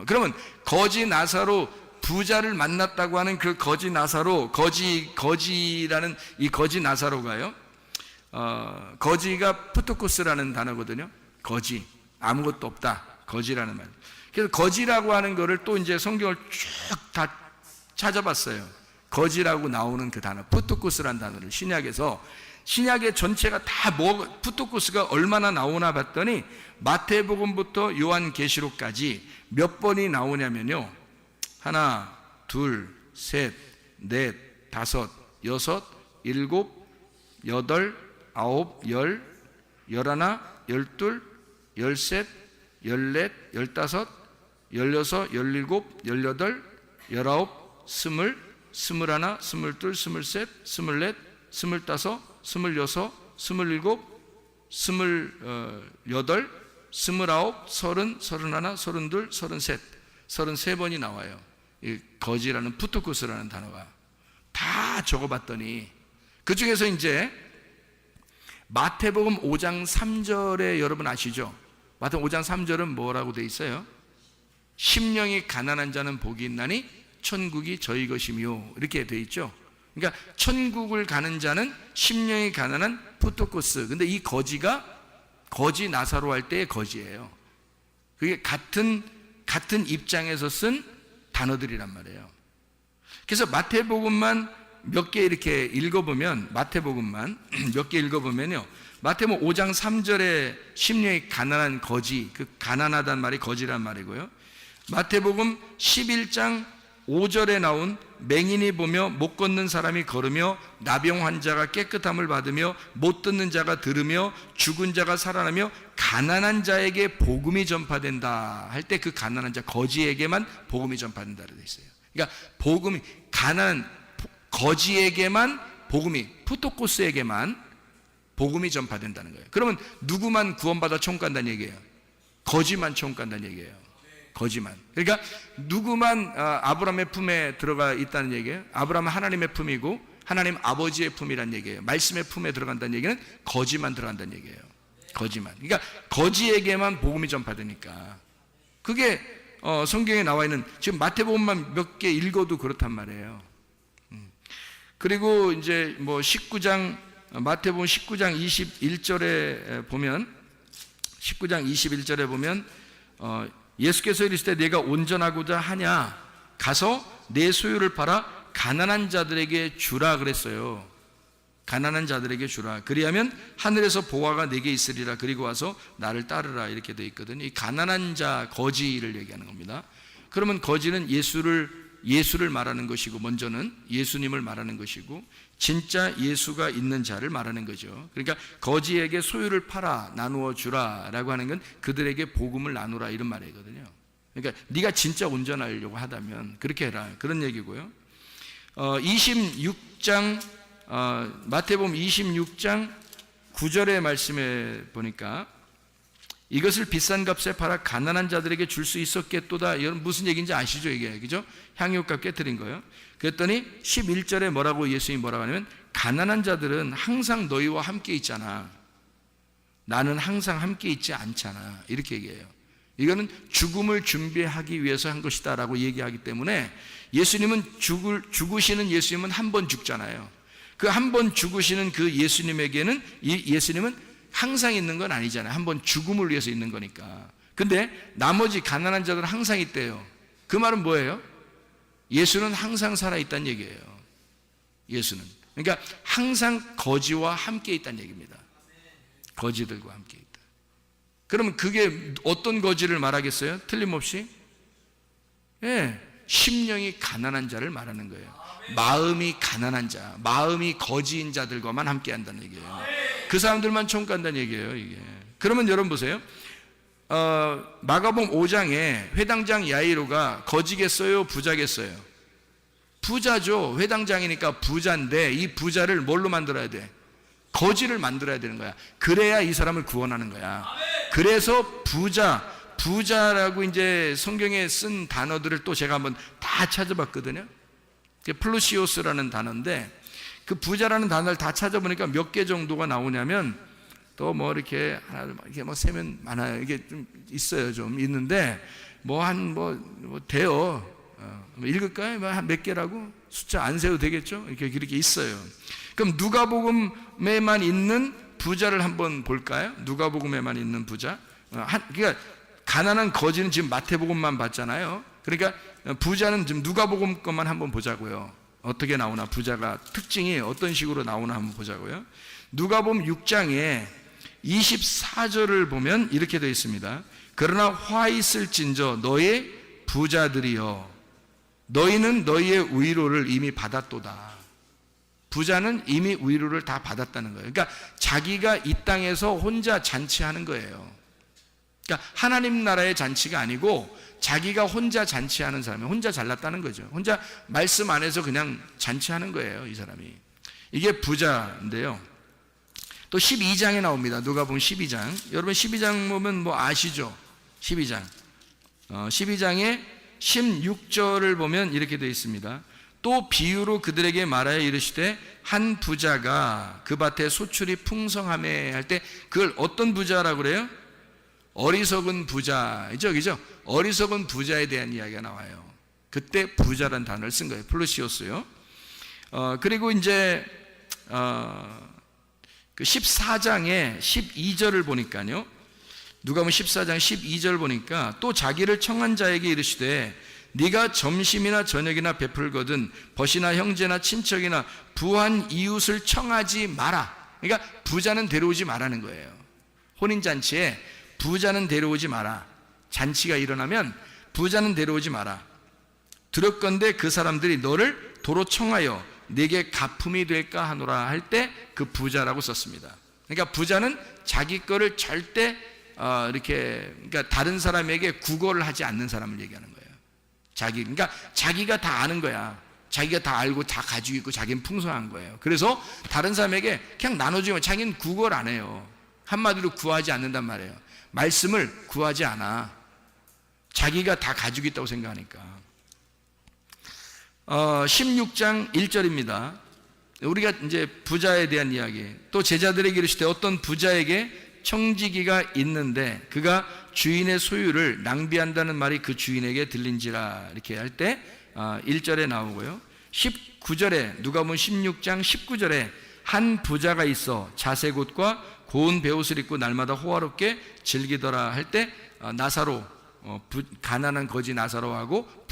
그러면 거지 나사로, 부자를 만났다고 하는 그 거지 나사로, 거지라는 이 거지 나사로가요, 거지가 푸토코스라는 단어거든요. 거지, 아무것도 없다, 거지라는 말. 그래서 거지라고 하는 거를 또 이제 성경을 쭉 다 찾아봤어요. 거지라고 나오는 그 단어, 푸토코스라는 단어를 신약의 전체가 다 푸토코스가 얼마나 나오나 봤더니 마태복음부터 요한계시록까지 몇 번이 나오냐면요, 하나, 둘, 셋, 넷, 다섯, 여섯, 일곱, 여덟, 아홉, 열, 열하나, 열둘, 열셋, 열넷, 열다섯, 열여섯, 열일곱, 열여덟, 열아홉, 스물, 스물하나, 스물둘, 스물셋, 스물넷, 스물다섯, 스물여섯, 스물일곱, 스물여덟, 스물아홉, 서른, 서른하나, 서른둘, 서른셋, 33번이 나와요. 이 거지라는 푸토코스라는 단어가 다 적어봤더니 그 중에서 이제 마태복음 5장 3절에 여러분 아시죠? 마태복음 5장 3절은 뭐라고 돼 있어요? 심령이 가난한 자는 복이 있나니 천국이 저희 것이며, 이렇게 돼 있죠. 그러니까 천국을 가는 자는 심령이 가난한 푸토코스. 근데 이 거지가 거지 나사로 할 때의 거지예요. 그게 같은 같은 입장에서 쓴 단어들이란 말이에요. 그래서 마태복음만 몇 개 이렇게 읽어보면, 마태복음만 몇 개 읽어보면요, 마태복음 5장 3절에 심령이 가난한 거지, 그 가난하단 말이 거지란 말이고요, 마태복음 11장 5절에 나온 맹인이 보며 못 걷는 사람이 걸으며 나병 환자가 깨끗함을 받으며 못 듣는 자가 들으며 죽은 자가 살아나며 가난한 자에게 복음이 전파된다 할 때, 그 가난한 자 거지에게만 복음이 전파된다고 되어 있어요. 그러니까 복음이 가난한 거지에게만 복음이, 푸토코스에게만 복음이 전파된다는 거예요. 그러면 누구만 구원받아 천국 간다는 얘기예요? 거지만 천국 간다는 얘기예요. 거지만. 그러니까 누구만 아브라함의 품에 들어가 있다는 얘기예요? 아브라함은 하나님의 품이고 하나님 아버지의 품이라는 얘기예요. 말씀의 품에 들어간다는 얘기는 거지만 들어간다는 얘기예요. 거지만. 그러니까 거지에게만 복음이 전파되니까. 그게 성경에 나와 있는, 지금 마태복음만 몇 개 읽어도 그렇단 말이에요. 그리고 이제 뭐 19장, 마태복음 19장 21절에 보면, 19장 21절에 보면 예수께서 이르시되 내가 온전하고자 하냐, 가서 내 소유를 팔아 가난한 자들에게 주라 그랬어요. 가난한 자들에게 주라. 그리하면 하늘에서 보화가 내게 있으리라. 그리고 와서 나를 따르라. 이렇게 되어 있거든요. 이 가난한 자, 거지를 얘기하는 겁니다. 그러면 거지는 예수를 말하는 것이고, 먼저는 예수님을 말하는 것이고, 진짜 예수가 있는 자를 말하는 거죠. 그러니까 거지에게 소유를 팔아 나누어 주라 라고 하는 건 그들에게 복음을 나누라, 이런 말이거든요. 그러니까 네가 진짜 온전하려고 하다면 그렇게 해라, 그런 얘기고요. 26장 마태복음 26장 9절의 말씀에 보니까 이것을 비싼 값에 팔아 가난한 자들에게 줄 수 있었겠도다. 이건 무슨 얘기인지 아시죠? 이게, 그죠? 향유값 깨뜨린 거예요. 그랬더니 11절에 뭐라고, 예수님이 뭐라고 하냐면, 가난한 자들은 항상 너희와 함께 있잖아. 나는 항상 함께 있지 않잖아. 이렇게 얘기해요. 이거는 죽음을 준비하기 위해서 한 것이다 라고 얘기하기 때문에, 예수님은 죽으시는 예수님은 한 번 죽잖아요. 그 한 번 죽으시는 그 예수님에게는, 예수님은 항상 있는 건 아니잖아요. 한번 죽음을 위해서 있는 거니까. 근데 나머지 가난한 자들은 항상 있대요. 그 말은 뭐예요? 예수는 항상 살아있다는 얘기예요. 예수는. 그러니까 항상 거지와 함께 있다는 얘기입니다. 거지들과 함께 있다. 그러면 그게 어떤 거지를 말하겠어요? 틀림없이? 예, 심령이 가난한 자를 말하는 거예요. 마음이 가난한 자, 마음이 거지인 자들과만 함께 한다는 얘기예요. 그 사람들만 천국 간다는 얘기예요, 이게. 그러면 여러분 보세요. 마가복음 5장에 회당장 야이로가 거지겠어요, 부자겠어요? 부자죠. 회당장이니까 부자인데, 이 부자를 뭘로 만들어야 돼? 거지를 만들어야 되는 거야. 그래야 이 사람을 구원하는 거야. 그래서 부자라고 이제 성경에 쓴 단어들을 또 제가 한번 다 찾아봤거든요. 플루시오스라는 단어인데, 그 부자라는 단어를 다 찾아보니까 몇 개 정도가 나오냐면, 또 뭐 이렇게 하나 이렇게 뭐 세면 많아요. 이게 좀 있어요, 좀 있는데 뭐 한 뭐 돼요. 읽을까요? 한 몇 개라고 숫자 안 세도 되겠죠? 이렇게 있어요. 그럼 누가복음에만 있는 부자를 한번 볼까요? 누가복음에만 있는 부자. 그러니까 가난한 거지는 지금 마태복음만 봤잖아요. 그러니까 부자는 지금 누가복음 것만 한번 보자고요. 어떻게 나오나, 부자가 특징이 어떤 식으로 나오나 한번 보자고요. 누가복음 6장에 24절을 보면 이렇게 되어 있습니다. 그러나 화 있을진저 너의 부자들이여, 너희는 너희의 위로를 이미 받았도다. 부자는 이미 위로를 다 받았다는 거예요. 그러니까 자기가 이 땅에서 혼자 잔치하는 거예요. 그러니까 하나님 나라의 잔치가 아니고 자기가 혼자 잔치하는 사람이, 혼자 잘났다는 거죠. 혼자 말씀 안에서 그냥 잔치하는 거예요, 이 사람이. 이게 부자인데요. 또 12장에 나옵니다. 누가복음 12장. 여러분 12장 보면 뭐 아시죠? 12장. 12장에 16절을 보면 이렇게 되어 있습니다. 또 비유로 그들에게 말하여 이르시되 한 부자가 그 밭에 소출이 풍성하매 할 때, 그걸 어떤 부자라고 그래요? 어리석은 부자이죠, 그죠? 어리석은 부자에 대한 이야기가 나와요. 그때 부자란 단어를 쓴 거예요. 플루시오스요. 그리고 이제 그 14장에 12절을 보니까요, 누가복음 14장 12절 보니까 또 자기를 청한 자에게 이르시되 네가 점심이나 저녁이나 베풀거든 벗이나 형제나 친척이나 부한 이웃을 청하지 마라. 그러니까 부자는 데려오지 말라는 거예요. 혼인잔치에 부자는 데려오지 마라. 잔치가 일어나면 부자는 데려오지 마라. 들었건대 그 사람들이 너를 도로 청하여 네게 가품이 될까 하노라 할 때 그 부자라고 썼습니다. 그러니까 부자는 자기 거를 절대 그러니까 다른 사람에게 구걸을 하지 않는 사람을 얘기하는 거예요. 그러니까 자기가 다 아는 거야. 자기가 다 알고 다 가지고 있고 자기는 풍성한 거예요. 그래서 다른 사람에게 그냥 나눠주면 자기는 구걸 안 해요. 한마디로 구하지 않는단 말이에요. 말씀을 구하지 않아. 자기가 다 가지고 있다고 생각하니까. 16장 1절입니다. 우리가 이제 부자에 대한 이야기. 또 제자들에게 이르시되 어떤 부자에게 청지기가 있는데 그가 주인의 소유를 낭비한다는 말이 그 주인에게 들린지라 이렇게 할 때 1절에 나오고요. 19절에 누가복음 16장 19절에 한 부자가 있어 자색옷과 고운 베옷을 입고 날마다 호화롭게 즐기더라 할 때 나사로 가난한 거지 나사로하고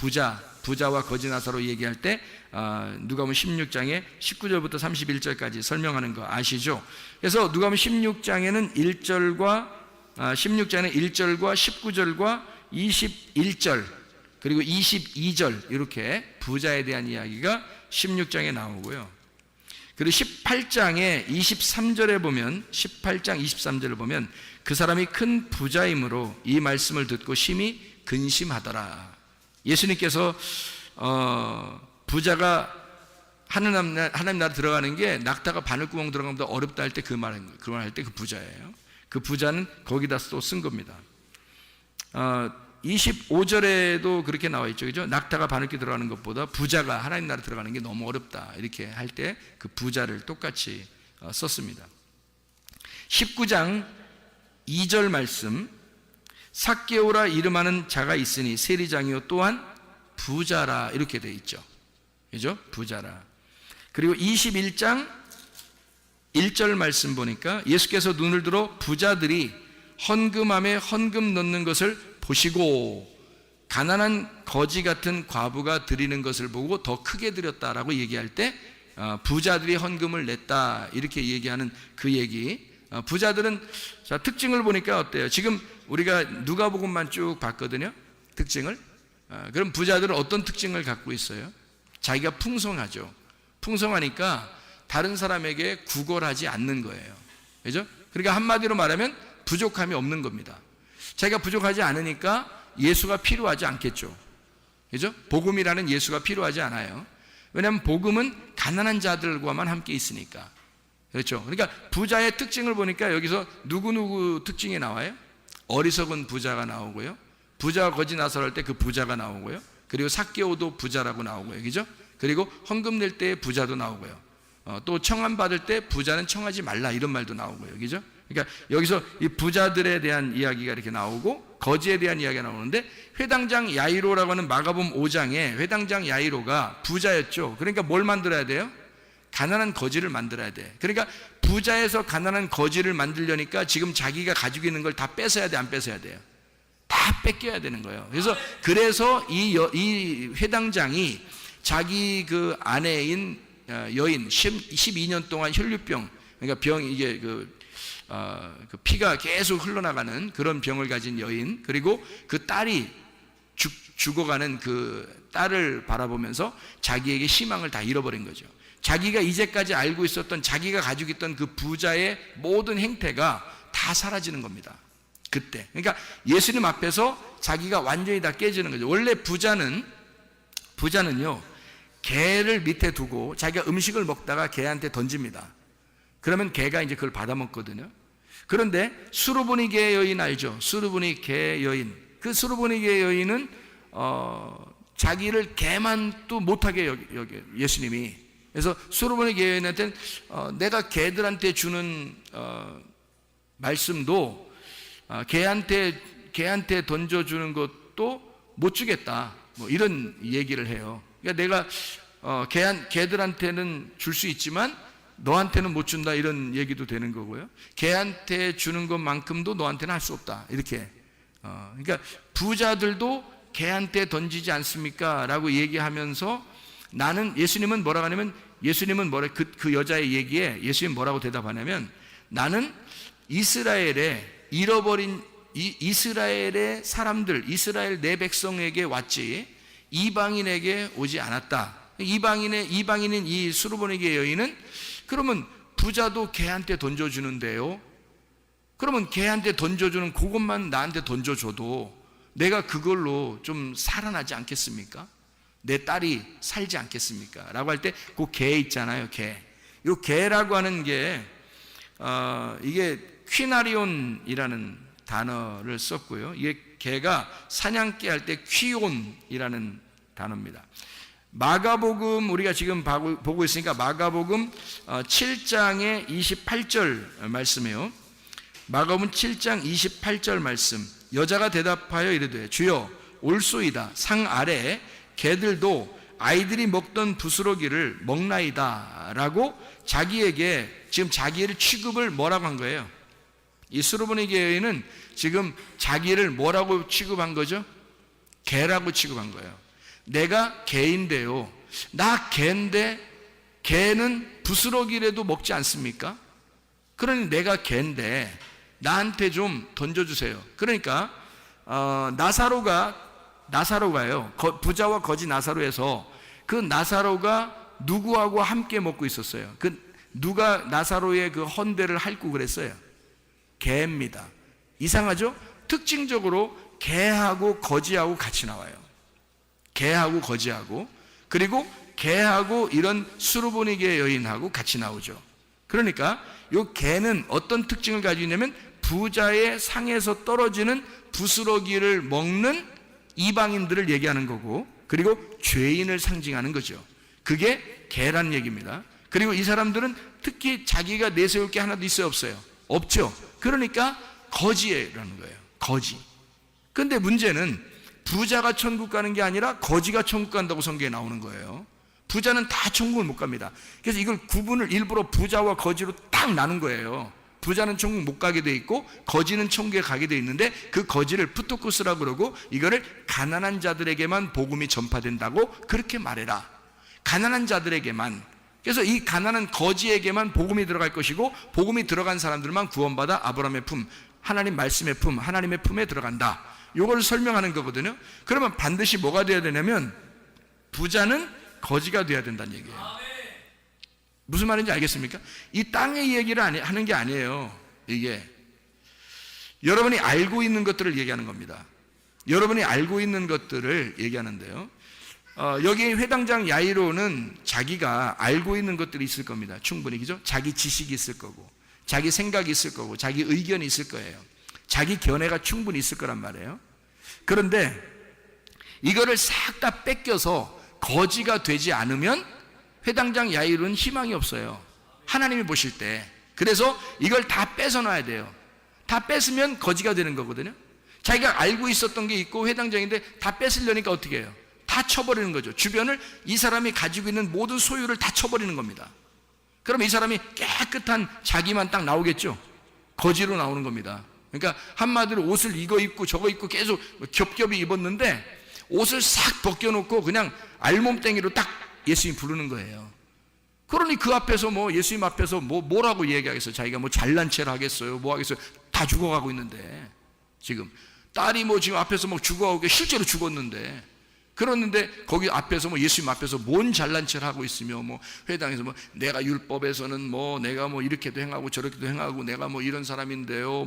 부자와 거지 나사로 얘기할 때 누가복음 16장에 19절부터 31절까지 설명하는 거 아시죠? 그래서 누가복음 16장에는 1절과 19절과 21절 그리고 22절 이렇게 부자에 대한 이야기가 16장에 나오고요. 그리고 18장에 23절에 보면 18장 23절을 보면 그 사람이 큰 부자이므로 이 말씀을 듣고 심히 근심하더라. 예수님께서 부자가 하나님 나라 들어가는 게 낙타가 바늘구멍 들어가는 것보다 어렵다 할 때 그 말 할 때 그 부자예요. 그 부자는 거기다 또 쓴 겁니다. 25절에도 그렇게 나와 있죠. 그죠? 낙타가 바늘귀 들어가는 것보다 부자가 하나님 나라 들어가는 게 너무 어렵다. 이렇게 할 때 그 부자를 똑같이 썼습니다. 19장 2절 말씀 삭개오라 이름하는 자가 있으니 세리장이요 또한 부자라 이렇게 돼 있죠. 그죠? 부자라. 그리고 21장 1절 말씀 보니까 예수께서 눈을 들어 부자들이 헌금함에 헌금 넣는 것을 보시고 가난한 거지 같은 과부가 드리는 것을 보고 더 크게 드렸다라고 얘기할 때 부자들이 헌금을 냈다 이렇게 얘기하는 그 얘기. 부자들은 자 특징을 보니까 어때요? 지금 우리가 누가복음만 쭉 봤거든요. 특징을. 그럼 부자들은 어떤 특징을 갖고 있어요? 자기가 풍성하죠. 풍성하니까 다른 사람에게 구걸하지 않는 거예요. 그죠? 그러니까 한마디로 말하면 부족함이 없는 겁니다. 자기가 부족하지 않으니까 예수가 필요하지 않겠죠. 그죠? 복음이라는 예수가 필요하지 않아요. 왜냐하면 복음은 가난한 자들과만 함께 있으니까. 그렇죠? 그러니까 부자의 특징을 보니까 여기서 누구누구 특징이 나와요? 어리석은 부자가 나오고요. 부자가 거지 나설 할 때 그 부자가 나오고요. 그리고 삭개오도 부자라고 나오고요. 그죠? 그리고 헌금 낼 때 부자도 나오고요. 또 청함 받을 때 부자는 청하지 말라 이런 말도 나오고요. 그죠? 그러니까 여기서 이 부자들에 대한 이야기가 이렇게 나오고 거지에 대한 이야기가 나오는데 회당장 야이로라고 하는 마가복음 5장에 회당장 야이로가 부자였죠. 그러니까 뭘 만들어야 돼요? 가난한 거지를 만들어야 돼. 그러니까 부자에서 가난한 거지를 만들려니까 지금 자기가 가지고 있는 걸 다 뺏어야 돼, 안 뺏어야 돼요? 다 뺏겨야 되는 거예요. 그래서 이 회당장이 자기 그 아내인 여인 12년 동안 혈류병, 그러니까 이게 그 피가 계속 흘러나가는 그런 병을 가진 여인, 그리고 그 딸이 죽어가는 그 딸을 바라보면서 자기에게 희망을 다 잃어버린 거죠. 자기가 이제까지 알고 있었던 자기가 가지고 있던 그 부자의 모든 행태가 다 사라지는 겁니다. 그때. 그러니까 예수님 앞에서 자기가 완전히 다 깨지는 거죠. 원래 부자는요, 개를 밑에 두고 자기가 음식을 먹다가 개한테 던집니다. 그러면 개가 이제 그걸 받아 먹거든요. 그런데 수르보니게 여인 알죠? 수르보니게 여인. 그 수르보니게 여인은 자기를 개만도 못하게 여겨 예수님이. 그래서 수르보니게 여인한테는 내가 개들한테 주는 말씀도 개한테 던져주는 것도 못 주겠다. 뭐 이런 얘기를 해요. 그러니까 내가 개들한테는 줄 수 있지만 너한테는 못 준다 이런 얘기도 되는 거고요. 걔한테 주는 것만큼도 너한테는 할 수 없다 이렇게. 그러니까 부자들도 걔한테 던지지 않습니까? 라고 얘기하면서 나는, 예수님은 뭐라고 하냐면, 예수님은 그 여자의 얘기에 예수님 뭐라고 대답하냐면, 나는 이스라엘에 잃어버린 이스라엘의 사람들, 이스라엘 내 백성에게 왔지 이방인에게 오지 않았다. 이방인인 이 수르보니게 여인은 그러면 부자도 걔한테 던져주는데요. 그러면 걔한테 던져주는 그것만 나한테 던져줘도 내가 그걸로 좀 살아나지 않겠습니까? 내 딸이 살지 않겠습니까? 라고 할 때 그 개 있잖아요, 개. 이 개라고 하는 게 이게 퀴나리온이라는 단어를 썼고요. 이게 개가 사냥개 할 때 퀴온이라는 단어입니다. 마가복음 우리가 지금 보고 있으니까 마가복음 7장의 28절 말씀이에요. 마가복음 7장 28절 말씀. 여자가 대답하여 이르되 주여 올소이다. 상 아래 개들도 아이들이 먹던 부스러기를 먹나이다 라고 자기에게 지금 자기를 취급을 뭐라고 한 거예요? 이 수르보니게 여인은 지금 자기를 뭐라고 취급한 거죠? 개라고 취급한 거예요. 내가 개인데요, 나 개인데 개는 부스러기라도 먹지 않습니까? 그러니 내가 개인데 나한테 좀 던져주세요. 그러니까 나사로가요, 부자와 거지 나사로에서 그 나사로가 누구하고 함께 먹고 있었어요? 누가 나사로의 그 헌대를 핥고 그랬어요? 개입니다. 이상하죠? 특징적으로 개하고 거지하고 같이 나와요. 개하고 거지하고, 그리고 개하고 이런 수르보니게 여인하고 같이 나오죠. 그러니까 이 개는 어떤 특징을 가지고 있냐면 부자의 상에서 떨어지는 부스러기를 먹는 이방인들을 얘기하는 거고, 그리고 죄인을 상징하는 거죠. 그게 개란 얘기입니다. 그리고 이 사람들은 특히 자기가 내세울 게 하나도 있어요, 없어요? 없죠. 그러니까 거지라는 거예요. 거지. 근데 문제는 부자가 천국 가는 게 아니라 거지가 천국 간다고 성경에 나오는 거예요. 부자는 다 천국을 못 갑니다. 그래서 이걸 구분을 일부러 부자와 거지로 딱 나눈 거예요. 부자는 천국 못 가게 돼 있고 거지는 천국에 가게 돼 있는데, 그 거지를 푸토쿠스라고 그러고 이거를 가난한 자들에게만 복음이 전파된다고 그렇게 말해라. 가난한 자들에게만. 그래서 이 가난한 거지에게만 복음이 들어갈 것이고, 복음이 들어간 사람들만 구원받아 아브라함의 품, 하나님 말씀의 품, 하나님의 품에 들어간다. 이걸 설명하는 거거든요. 그러면 반드시 뭐가 돼야 되냐면 부자는 거지가 돼야 된다는 얘기예요. 무슨 말인지 알겠습니까? 이 땅의 얘기를 하는 게 아니에요. 이게 여러분이 알고 있는 것들을 얘기하는 겁니다. 여러분이 알고 있는 것들을 얘기하는데요. 여기 회당장 야이로는 자기가 알고 있는 것들이 있을 겁니다. 충분히, 그죠? 자기 지식이 있을 거고, 자기 생각이 있을 거고, 자기 의견이 있을 거예요. 자기 견해가 충분히 있을 거란 말이에요. 그런데 이거를 싹 다 뺏겨서 거지가 되지 않으면 회당장 야이로는 희망이 없어요. 하나님이 보실 때. 그래서 이걸 다 뺏어놔야 돼요. 다 뺏으면 거지가 되는 거거든요. 자기가 알고 있었던 게 있고 회당장인데 다 뺏으려니까 어떻게 해요? 다 쳐버리는 거죠. 주변을, 이 사람이 가지고 있는 모든 소유를 다 쳐버리는 겁니다. 그럼 이 사람이 깨끗한 자기만 딱 나오겠죠. 거지로 나오는 겁니다. 그러니까 한마디로 옷을 이거 입고 저거 입고 계속 겹겹이 입었는데 옷을 싹 벗겨놓고 그냥 알몸땡이로 딱 예수님 부르는 거예요. 그러니 그 앞에서 예수님 앞에서 뭐라고 얘기하겠어요? 자기가 잘난 체를 하겠어요? 뭐 하겠어요? 다 죽어가고 있는데, 지금 딸이 지금 앞에서 죽어가고 실제로 죽었는데, 그러는데 거기 앞에서 예수님 앞에서 뭔 잘난 체를 하고 있으며 회당에서 내가 율법에서는 내가 이렇게도 행하고 저렇게도 행하고 내가 이런 사람인데요,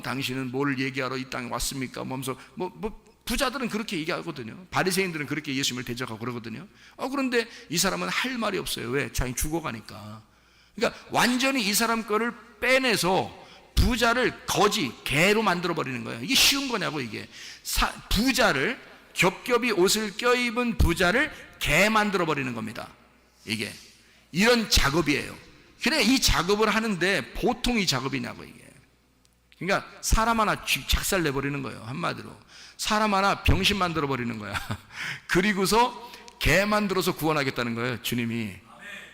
당신은 뭘 얘기하러 이 땅에 왔습니까? 하면서 부자들은 그렇게 얘기하거든요. 바리새인들은 그렇게 예수님을 대적하고 그러거든요. 그런데 이 사람은 할 말이 없어요. 왜? 자기 죽어가니까. 그러니까 완전히 이 사람 거를 빼내서 부자를 거지, 개로 만들어 버리는 거예요. 이게 쉬운 거냐고. 이게 부자를, 겹겹이 옷을 껴입은 부자를 개 만들어 버리는 겁니다. 이게 이런 작업이에요. 그래, 이 작업을 하는데 보통 이 작업이냐고. 이게 그러니까 사람 하나 작살 내버리는 거예요. 한마디로 사람 하나 병신 만들어 버리는 거야. 그리고서 개 만들어서 구원하겠다는 거예요. 주님이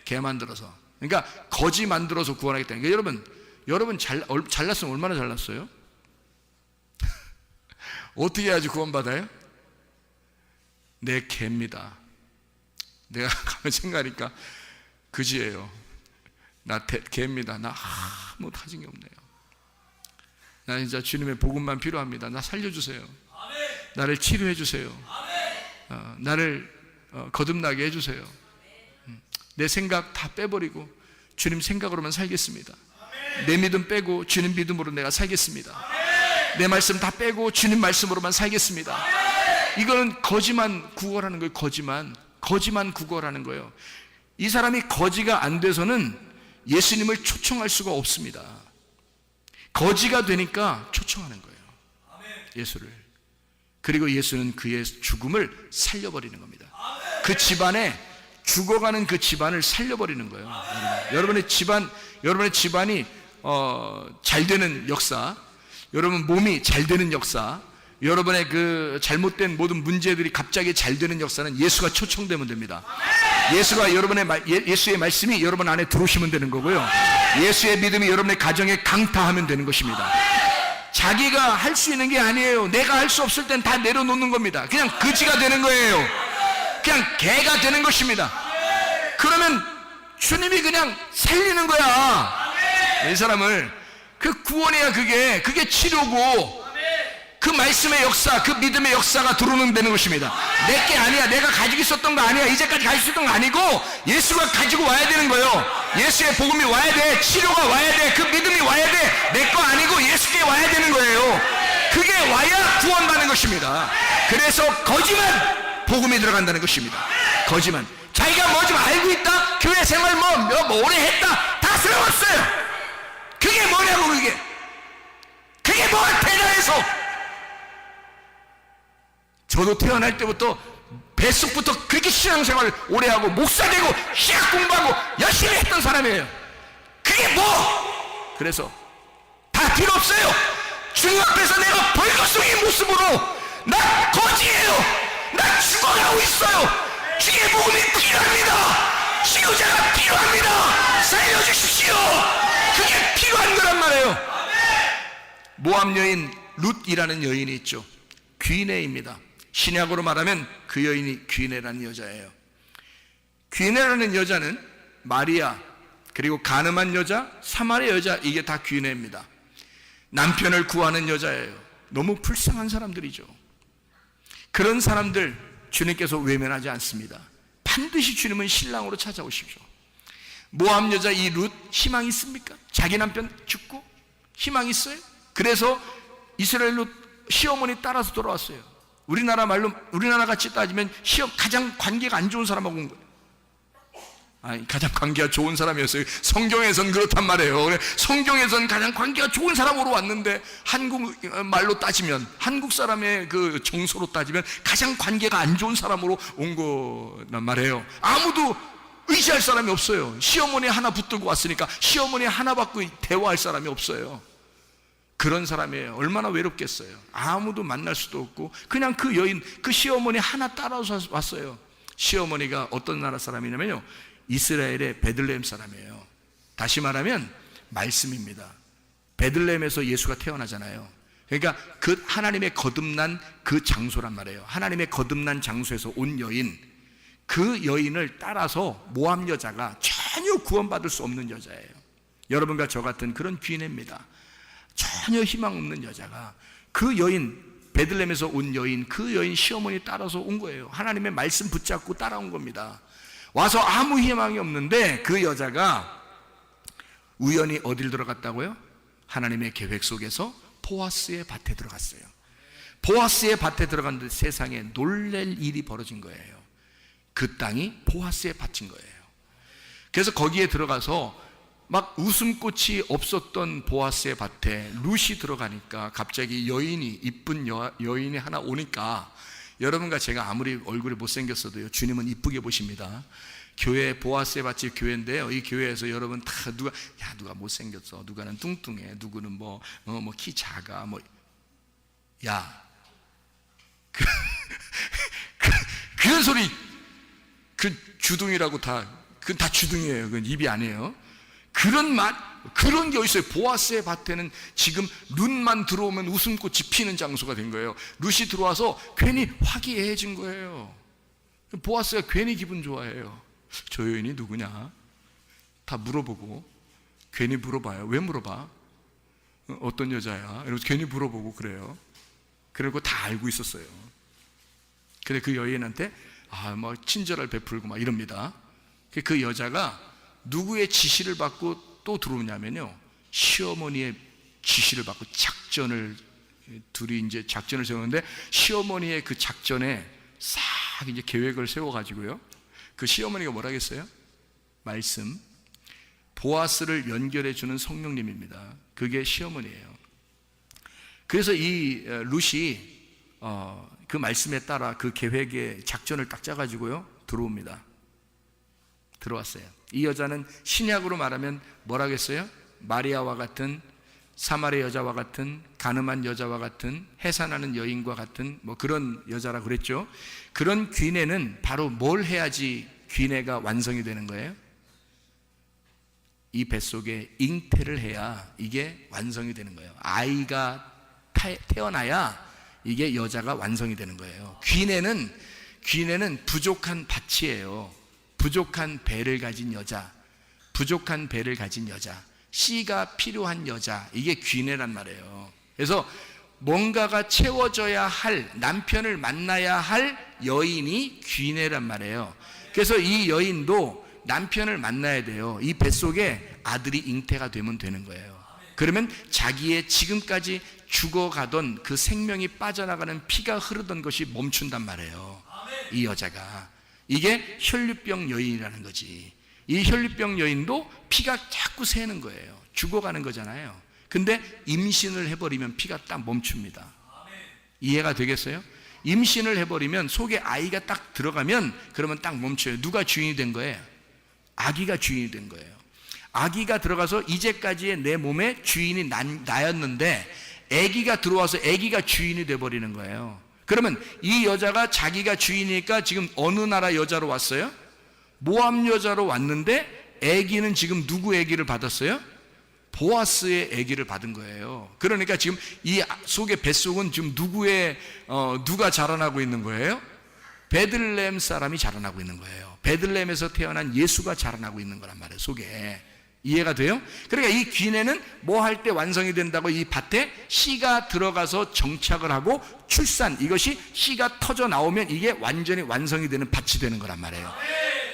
개 만들어서. 그러니까 거지 만들어서 구원하겠다. 그러니까 여러분 잘났으면 얼마나 잘났어요? 어떻게 해야지 구원받아요? 내 개입니다. 내가 가면 생각하니까 그지예요. 나 개입니다. 나 아무 가진 게 없네요. 나 진짜 주님의 복음만 필요합니다. 나 살려주세요. 나를 치료해 주세요. 나를 거듭나게 해주세요. 내 생각 다 빼버리고 주님 생각으로만 살겠습니다. 내 믿음 빼고 주님 믿음으로 내가 살겠습니다. 내 말씀 다 빼고 주님 말씀으로만 살겠습니다. 이거는 거지만 구걸하는 거예요. 거지만 구걸하는 거예요. 이 사람이 거지가 안 돼서는 예수님을 초청할 수가 없습니다. 거지가 되니까 초청하는 거예요. 예수를. 그리고 예수는 그의 죽음을 살려버리는 겁니다. 그 집안에 죽어가는 그 집안을 살려버리는 거예요. 여러분의 집안이 잘 되는 역사, 여러분 몸이 잘 되는 역사, 여러분의 그 잘못된 모든 문제들이 갑자기 잘 되는 역사는 예수가 초청되면 됩니다. 예수의 말씀이 여러분 안에 들어오시면 되는 거고요. 예수의 믿음이 여러분의 가정에 강타하면 되는 것입니다. 자기가 할 수 있는 게 아니에요. 내가 할 수 없을 땐 다 내려놓는 겁니다. 그냥 거지가 되는 거예요. 그냥 개가 되는 것입니다. 그러면 주님이 그냥 살리는 거야. 이 사람을. 그 구원이야. 그게 치료고, 그 말씀의 역사, 그 믿음의 역사가 들어오는 되는 것입니다. 내게 아니야. 내가 가지고 있었던 거 아니야. 이제까지 가지고 있었던 거 아니고 예수가 가지고 와야 되는 거예요. 예수의 복음이 와야 돼. 치료가 와야 돼. 그 믿음이 와야 돼. 내 거 아니고 예수께 와야 되는 거예요. 그게 와야 구원받는 것입니다. 그래서 거지만 복음이 들어간다는 것입니다. 거지만 자기가 뭐 좀 알고 있다, 교회 생활 뭐 오래 했다, 다 소용없어요. 그게 뭐냐고. 그게 뭐가 대단해서. 저도 태어날 때부터 뱃속부터 그렇게 신앙생활을 오래 하고 목사 되고 신학 공부하고 열심히 했던 사람이에요. 그게 뭐? 그래서 다 필요 없어요. 주님 앞에서 내가 벌거숭이 모습으로 나 거지예요. 나 죽어가고 있어요. 주의 복음이 필요합니다. 치료자가 필요합니다. 살려주십시오. 그게 필요한 거란 말이에요. 모압 여인 룻이라는 여인이 있죠. 귀내입니다. 신약으로 말하면 그 여인이 귀내라는 여자예요. 귀내라는 여자는 마리아, 그리고 가늠한 여자, 사마리아 여자, 이게 다 귀내입니다. 남편을 구하는 여자예요. 너무 불쌍한 사람들이죠. 그런 사람들 주님께서 외면하지 않습니다. 반드시 주님은 신랑으로 찾아오십시오. 모압 여자 이 룻 희망이 있습니까? 자기 남편 죽고 희망이 있어요? 그래서 이스라엘로 시어머니 따라서 돌아왔어요. 우리나라 말로, 우리나라 같이 따지면 가장 관계가 안 좋은 사람하고 온 거예요. 아니, 가장 관계가 좋은 사람이었어요. 성경에선 그렇단 말이에요. 성경에선 가장 관계가 좋은 사람으로 왔는데, 한국 말로 따지면, 한국 사람의 그 정서로 따지면 가장 관계가 안 좋은 사람으로 온 거란 말이에요. 아무도 의지할 사람이 없어요. 시어머니 하나 붙들고 왔으니까 시어머니 하나 받고 대화할 사람이 없어요. 그런 사람이에요. 얼마나 외롭겠어요. 아무도 만날 수도 없고 그냥 그 여인, 그 시어머니 하나 따라서 왔어요. 시어머니가 어떤 나라 사람이냐면요, 이스라엘의 베들레헴 사람이에요. 다시 말하면 말씀입니다. 베들레헴에서 예수가 태어나잖아요. 그러니까 그 하나님의 거듭난 그 장소란 말이에요. 하나님의 거듭난 장소에서 온 여인, 그 여인을 따라서 모압 여자가 전혀 구원받을 수 없는 여자예요. 여러분과 저 같은 그런 귀인입니다. 전혀 희망 없는 여자가 그 여인, 베들레헴에서 온 여인, 그 여인 시어머니 따라서 온 거예요. 하나님의 말씀 붙잡고 따라온 겁니다. 와서 아무 희망이 없는데 그 여자가 우연히 어딜 들어갔다고요? 하나님의 계획 속에서 보아스의 밭에 들어갔어요. 보아스의 밭에 들어갔는데 세상에 놀랄 일이 벌어진 거예요. 그 땅이 보아스의 밭인 거예요. 그래서 거기에 들어가서 막 웃음꽃이 없었던 보아스의 밭에 룻이 들어가니까 갑자기 여인이, 이쁜 여인이 하나 오니까, 여러분과 제가 아무리 얼굴이 못생겼어도요, 주님은 이쁘게 보십니다. 교회, 보아스의 밭이 교회인데요, 이 교회에서 여러분 다 누가 못생겼어, 누가는 뚱뚱해, 누구는 키 작아, 그런 소리, 그 주둥이라고 다 그건 다 주둥이에요. 그건 입이 아니에요. 그런 맛, 그런 게 어딨어요. 보아스의 밭에는 지금 룻만 들어오면 웃음꽃이 피는 장소가 된 거예요. 룻이 들어와서 괜히 화기애애해진 거예요. 보아스가 괜히 기분 좋아해요. 저 여인이 누구냐? 다 물어보고, 괜히 물어봐요. 왜 물어봐? 어떤 여자야? 이러면서 괜히 물어보고 그래요. 그리고 다 알고 있었어요. 근데 그 여인한테 뭐 친절을 베풀고 막 이럽니다. 그 여자가 누구의 지시를 받고 또 들어오냐면요, 시어머니의 지시를 받고 둘이 이제 작전을 세우는데, 시어머니의 그 작전에 싹 이제 계획을 세워가지고요, 그 시어머니가 뭐라 했어요? 말씀, 보아스를 연결해주는 성령님입니다. 그게 시어머니예요. 그래서 이 룻이 그 말씀에 따라 그 계획의 작전을 딱 짜가지고요 들어옵니다. 들어왔어요. 이 여자는 신약으로 말하면 뭐라겠어요? 마리아와 같은, 사마리 여자와 같은, 가늠한 여자와 같은, 해산하는 여인과 같은 뭐 그런 여자라 그랬죠. 그런 귀내는 바로 뭘 해야지 귀내가 완성이 되는 거예요? 이 뱃속에 잉태를 해야 이게 완성이 되는 거예요. 아이가 태어나야 이게 여자가 완성이 되는 거예요. 귀내는 부족한 밭이에요. 부족한 배를 가진 여자, 부족한 배를 가진 여자, 씨가 필요한 여자, 이게 귀내란 말이에요. 그래서 뭔가가 채워져야 할, 남편을 만나야 할 여인이 귀내란 말이에요. 그래서 이 여인도 남편을 만나야 돼요. 이 뱃속에 아들이 잉태가 되면 되는 거예요. 그러면 자기의 지금까지 죽어가던 그 생명이 빠져나가는 피가 흐르던 것이 멈춘단 말이에요. 이 여자가. 이게 혈류병 여인이라는 거지. 이 혈류병 여인도 피가 자꾸 새는 거예요. 죽어가는 거잖아요. 근데 임신을 해버리면 피가 딱 멈춥니다. 이해가 되겠어요? 임신을 해버리면 속에 아이가 딱 들어가면 그러면 딱 멈춰요. 누가 주인이 된 거예요? 아기가 주인이 된 거예요. 아기가 들어가서 이제까지의 내 몸에 주인이 나였는데 아기가 들어와서 아기가 주인이 돼버리는 거예요. 그러면 이 여자가 자기가 주인이니까 지금 어느 나라 여자로 왔어요? 모압 여자로 왔는데 아기는 지금 누구 아기를 받았어요? 보아스의 아기를 받은 거예요. 그러니까 지금 이 속의 뱃속은 지금 누가 자라나고 있는 거예요? 베들레헴 사람이 자라나고 있는 거예요. 베들레헴에서 태어난 예수가 자라나고 있는 거란 말이에요, 속에. 이해가 돼요? 그러니까 이 귀내는 뭐 할 때 완성이 된다고? 이 밭에 씨가 들어가서 정착을 하고 출산, 이것이 씨가 터져 나오면 이게 완전히 완성이 되는 밭이 되는 거란 말이에요.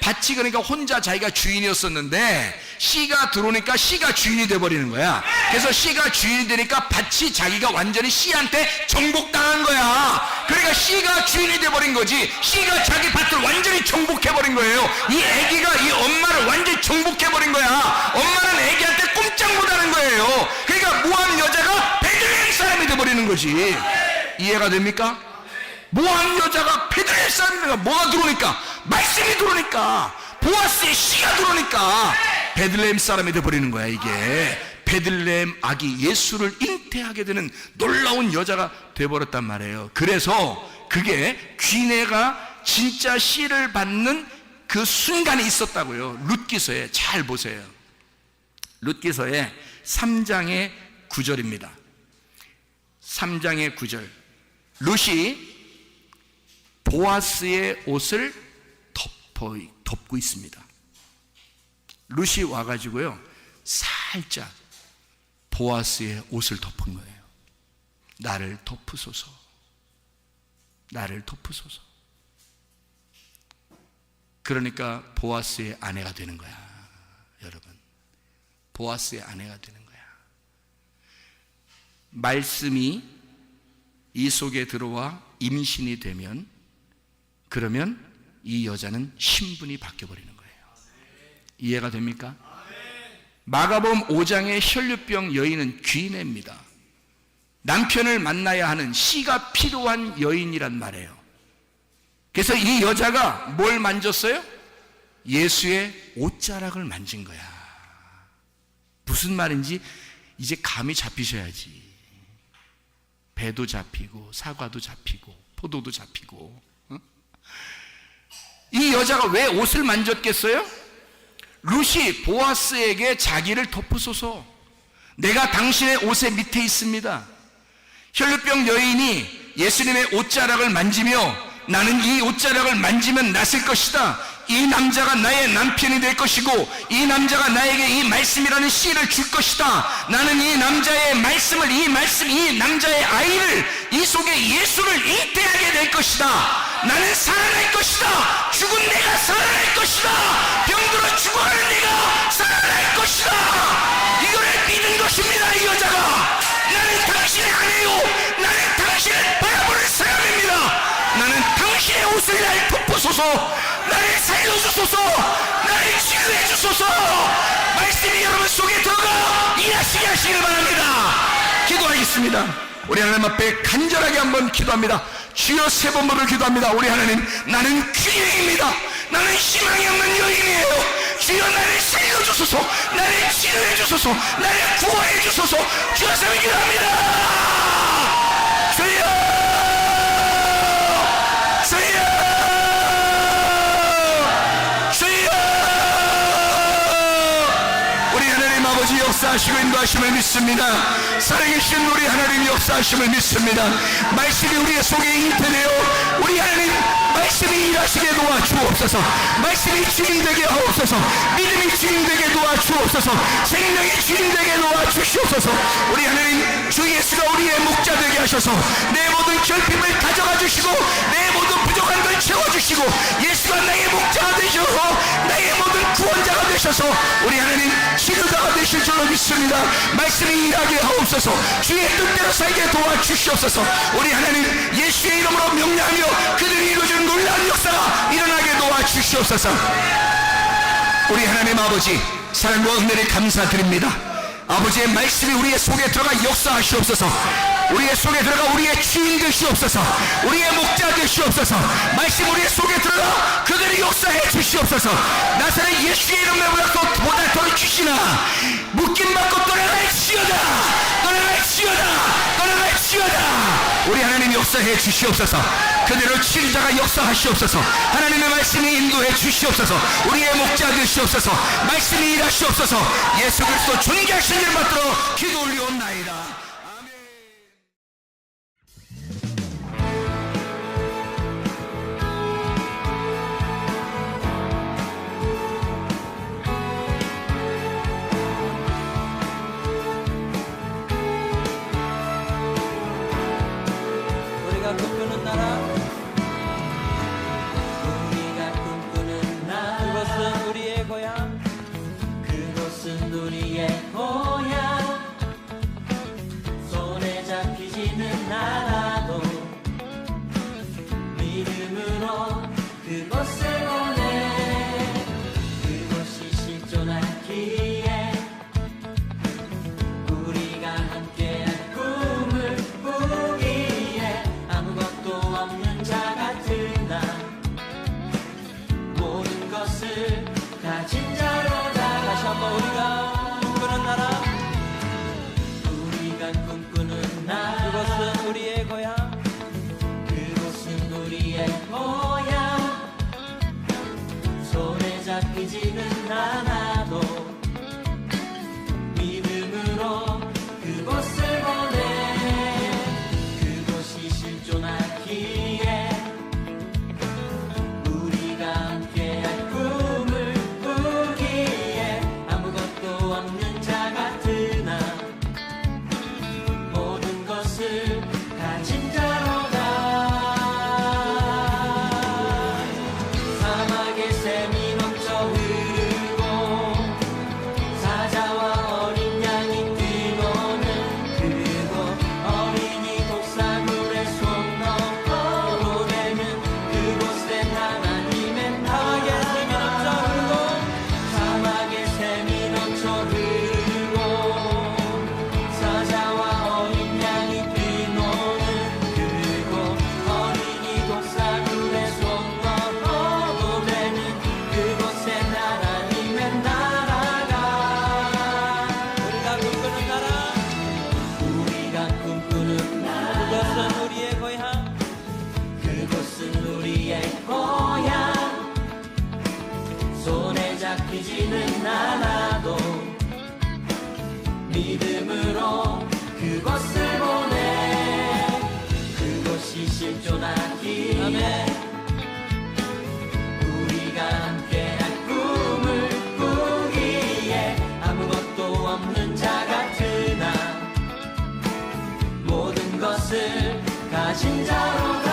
밭이 그러니까 혼자 자기가 주인이었었는데 씨가 들어오니까 씨가 주인이 돼버리는 거야. 그래서 씨가 주인이 되니까 밭이 자기가 완전히 씨한테 정복당한 거야. 그러니까 씨가 주인이 돼버린 거지. 씨가 자기 밭을 완전히 정복해버린 거예요. 이 아기가 이 엄마를 완전히 정복해버린 거야. 엄마는 아기한테 꼼짝 못하는 거예요. 그러니까 모압 여자가 베들레헴 사람이 돼버리는 거지. 이해가 됩니까? 모압 여자가 베들레헴 사람이니까 뭐가 들어오니까? 말씀이 들어오니까, 보아스의 씨가 들어오니까 베들레헴 사람이 돼버리는 거야. 이게 베들레헴 아기 예수를 잉태하게 되는 놀라운 여자가 돼버렸단 말이에요. 그래서 그게 귀내가 진짜 씨를 받는 그 순간이 있었다고요. 룻기서에 잘 보세요. 룻기서에 3장의 9절입니다. 3장의 9절. 룻이 보아스의 옷을 덮고 있습니다. 룻이 와가지고요 살짝 보아스의 옷을 덮은 거예요. 나를 덮으소서, 나를 덮으소서. 그러니까 보아스의 아내가 되는 거야. 여러분, 보아스의 아내가 되는 거야. 말씀이 이 속에 들어와 임신이 되면, 그러면 이 여자는 신분이 바뀌어버리는 거예요. 이해가 됩니까? 마가복음 5장의 혈류병 여인은 귀내입니다. 남편을 만나야 하는 씨가 필요한 여인이란 말이에요. 그래서 이 여자가 뭘 만졌어요? 예수의 옷자락을 만진 거야. 무슨 말인지 이제 감이 잡히셔야지. 배도 잡히고 사과도 잡히고 포도도 잡히고. 이 여자가 왜 옷을 만졌겠어요? 룻이 보아스에게 자기를 덮으소서, 내가 당신의 옷의 밑에 있습니다. 혈루병 여인이 예수님의 옷자락을 만지며 나는 이 옷자락을 만지면 낫을 것이다, 이 남자가 나의 남편이 될 것이고 이 남자가 나에게 이 말씀이라는 씨를 줄 것이다, 나는 이 남자의 말씀을, 이 남자의 아이를, 이 속에 예수를 잉태하게 될 것이다, 나는 살아날 것이다, 죽은 내가 살아날 것이다, 병들어 죽어가는 내가 살아날 것이다, 이거를 믿은 것입니다. 이 여자가 나는 당신의 아내요, 나는 당신을 바라보는 사람입니다, 나는 당신의 옷을 날 덮으소서, 나를 살려주소서, 나를 치유해 주소서. 말씀이 여러분 속에 들어가 일하시게 하시길 바랍니다. 기도하겠습니다. 우리 하나님 앞에 간절하게 한번 기도합니다. 주여, 3번으로 기도합니다. 우리 하나님, 나는 귀인입니다. 나는 희망이 없는 여인이에요. 주여, 나를 살려주소서, 나를 치유해 주소서, 나를 구원해 주소서. 주여, 세번 기도합니다. 주여, 역사하시고 인도하심을 믿습니다. 살아계신 우리 하나님 역사하심을 믿습니다. 말씀이 우리의 속에 잉태되어 우리 하나님 말씀이 일하시게 도와주옵소서. 말씀이 주인되게 하옵소서. 믿음이 주인되게 도와주옵소서. 생명이 주인되게 도와주시옵소서. 우리 하나님 주 예수가 우리의 목자 되게 하셔서 내 모든 결핍을 가져가 주시고 내 모든 부족한 걸 채워주시고 예수가 나의 목자가 되셔서 나의 모든 구원자가 되셔서 우리 하나님 치료자가 되실 줄로 믿습니다. 말씀이 일하게 하옵소서. 주의 뜻대로 살게 도와주시옵소서. 우리 하나님 예수의 이름으로 명령하며 그들이 이루어진 놀라운 역사가 일어나게 도와주시옵소서. 우리 하나님 아버지, 사랑과 은혜를 감사드립니다. 아버지의 말씀이 우리의 속에 들어가 역사하시옵소서. 우리의 속에 들어가 우리의 주인 되시옵소서. 우리의 목자 되시옵소서. 말씀 우리의 속에 들어가 그들이 역사해 주시옵소서. 나사렛 예수의 이름으로 보다 더 주시나 묶임받고 떠나갈지어다, 떠나갈지어다, 떠나갈지어다. 우리 하나님 역사해 주시옵소서. 그대로 치료자가 역사하시옵소서. 하나님의 말씀이 인도해 주시옵소서. 우리의 목자 되시옵소서. 말씀이 일하시옵소서. 예수 그리스도 존귀하신 일 받들어 기도 올리옵나이다. 아멘. 우리가 꿈꾸는 나라, 우리가 꿈꾸는 나라, 그것은 우리의 고향, 그곳은 우리의 고향. 손에 잡히지는 않아도 믿음으로 그곳을 보내. 그곳이 실존하기에 우리가 함께한 꿈을 꾸기에 아무것도 없는 자 같은 나, 모든 것을 가진 자로다. 다시 한번 우리가 꿈꾸는 나라, 우리가 꿈꾸는 나라, 그곳은 우리의 고향, 그곳은 우리의 고향. 손에 잡히지는 않아도 믿음으로 그곳을 보내. 그곳이 실존하기에 우리가 함께할 꿈을 꾸기에 아무것도 없는 자 같은 나, 모든 것을 가진 자로다. 사막의 샘이 넘쳐 흐르고 사자와 어린 양이 뛰노는 그곳, 어린이 독사물에 손 넣고 보내는 그곳엔 하나님의 나라의 샘이 넘쳐 흐르고 사막의 샘이 넘쳐 흐르고 사자와 어린 양이 뛰노는 믿음으로 그곳을 보내 그곳이 실존하기에 우리가 함께한 꿈을 꾸기에 아무것도 없는 자 같으나 모든 것을 가진 자로 가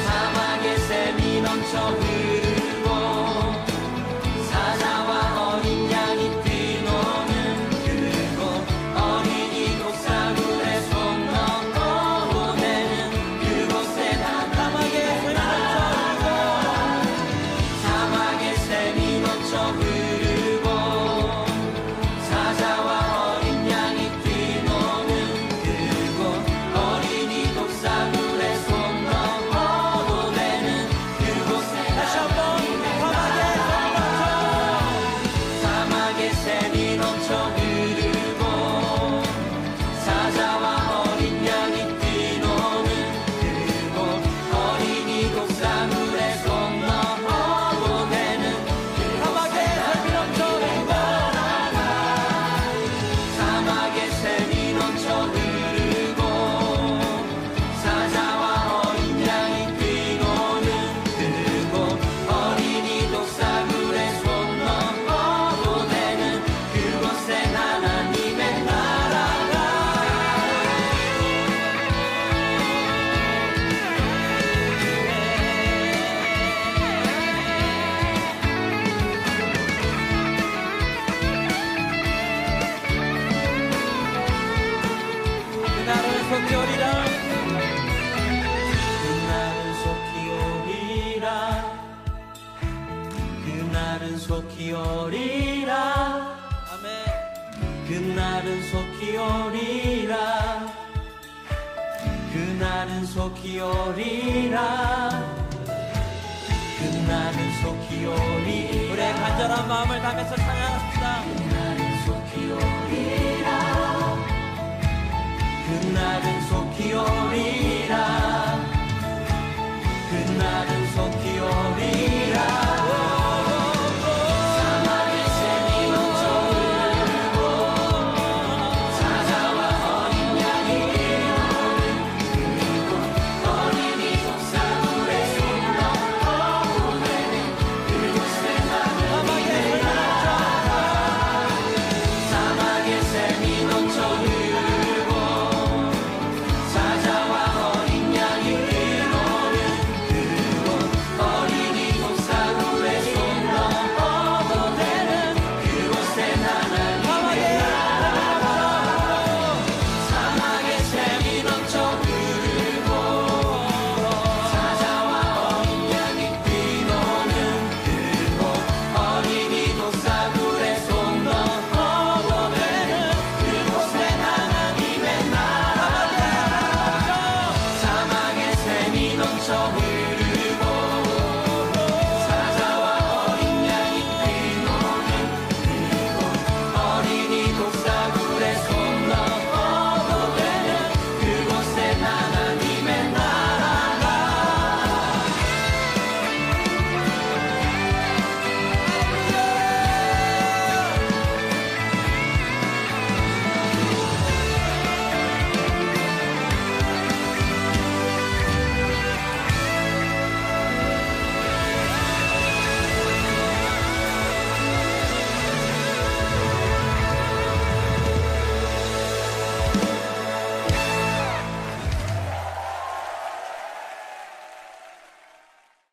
사막의 샘이 넘쳐 흐르고 사자와 어린 양이 뛰노는 그곳 어린이 독사물에 손 넣고 보내는 그곳에 사막의 샘이 넘쳐 흐르고 사자와 어린 양이 뛰노는 그곳 어린이 독사물에 손 넣고 보내는 그곳에 다시 한번 사막의 샘이 넘쳐 흐르고 사자와 어린 양이 뛰노는 그곳 어린이 독사물에 손 넣어 보내는 사막의 샘이 넘쳐 흐르고 사막의 샘이 넘쳐 흐르고 사자와 어린 양이 뛰노는 그곳 어린이 독사물에 손 넣어 보내는 그곳에 하나님의 나라가 그날은 속히 오리라 그날은 속히 오리라 그날은 속히 오리라 아멘 그날은 속히 오리라 그날은 속히 오리라 그날은 속히 오리라 우리의 간절한 마음을 담아서 찬양합시다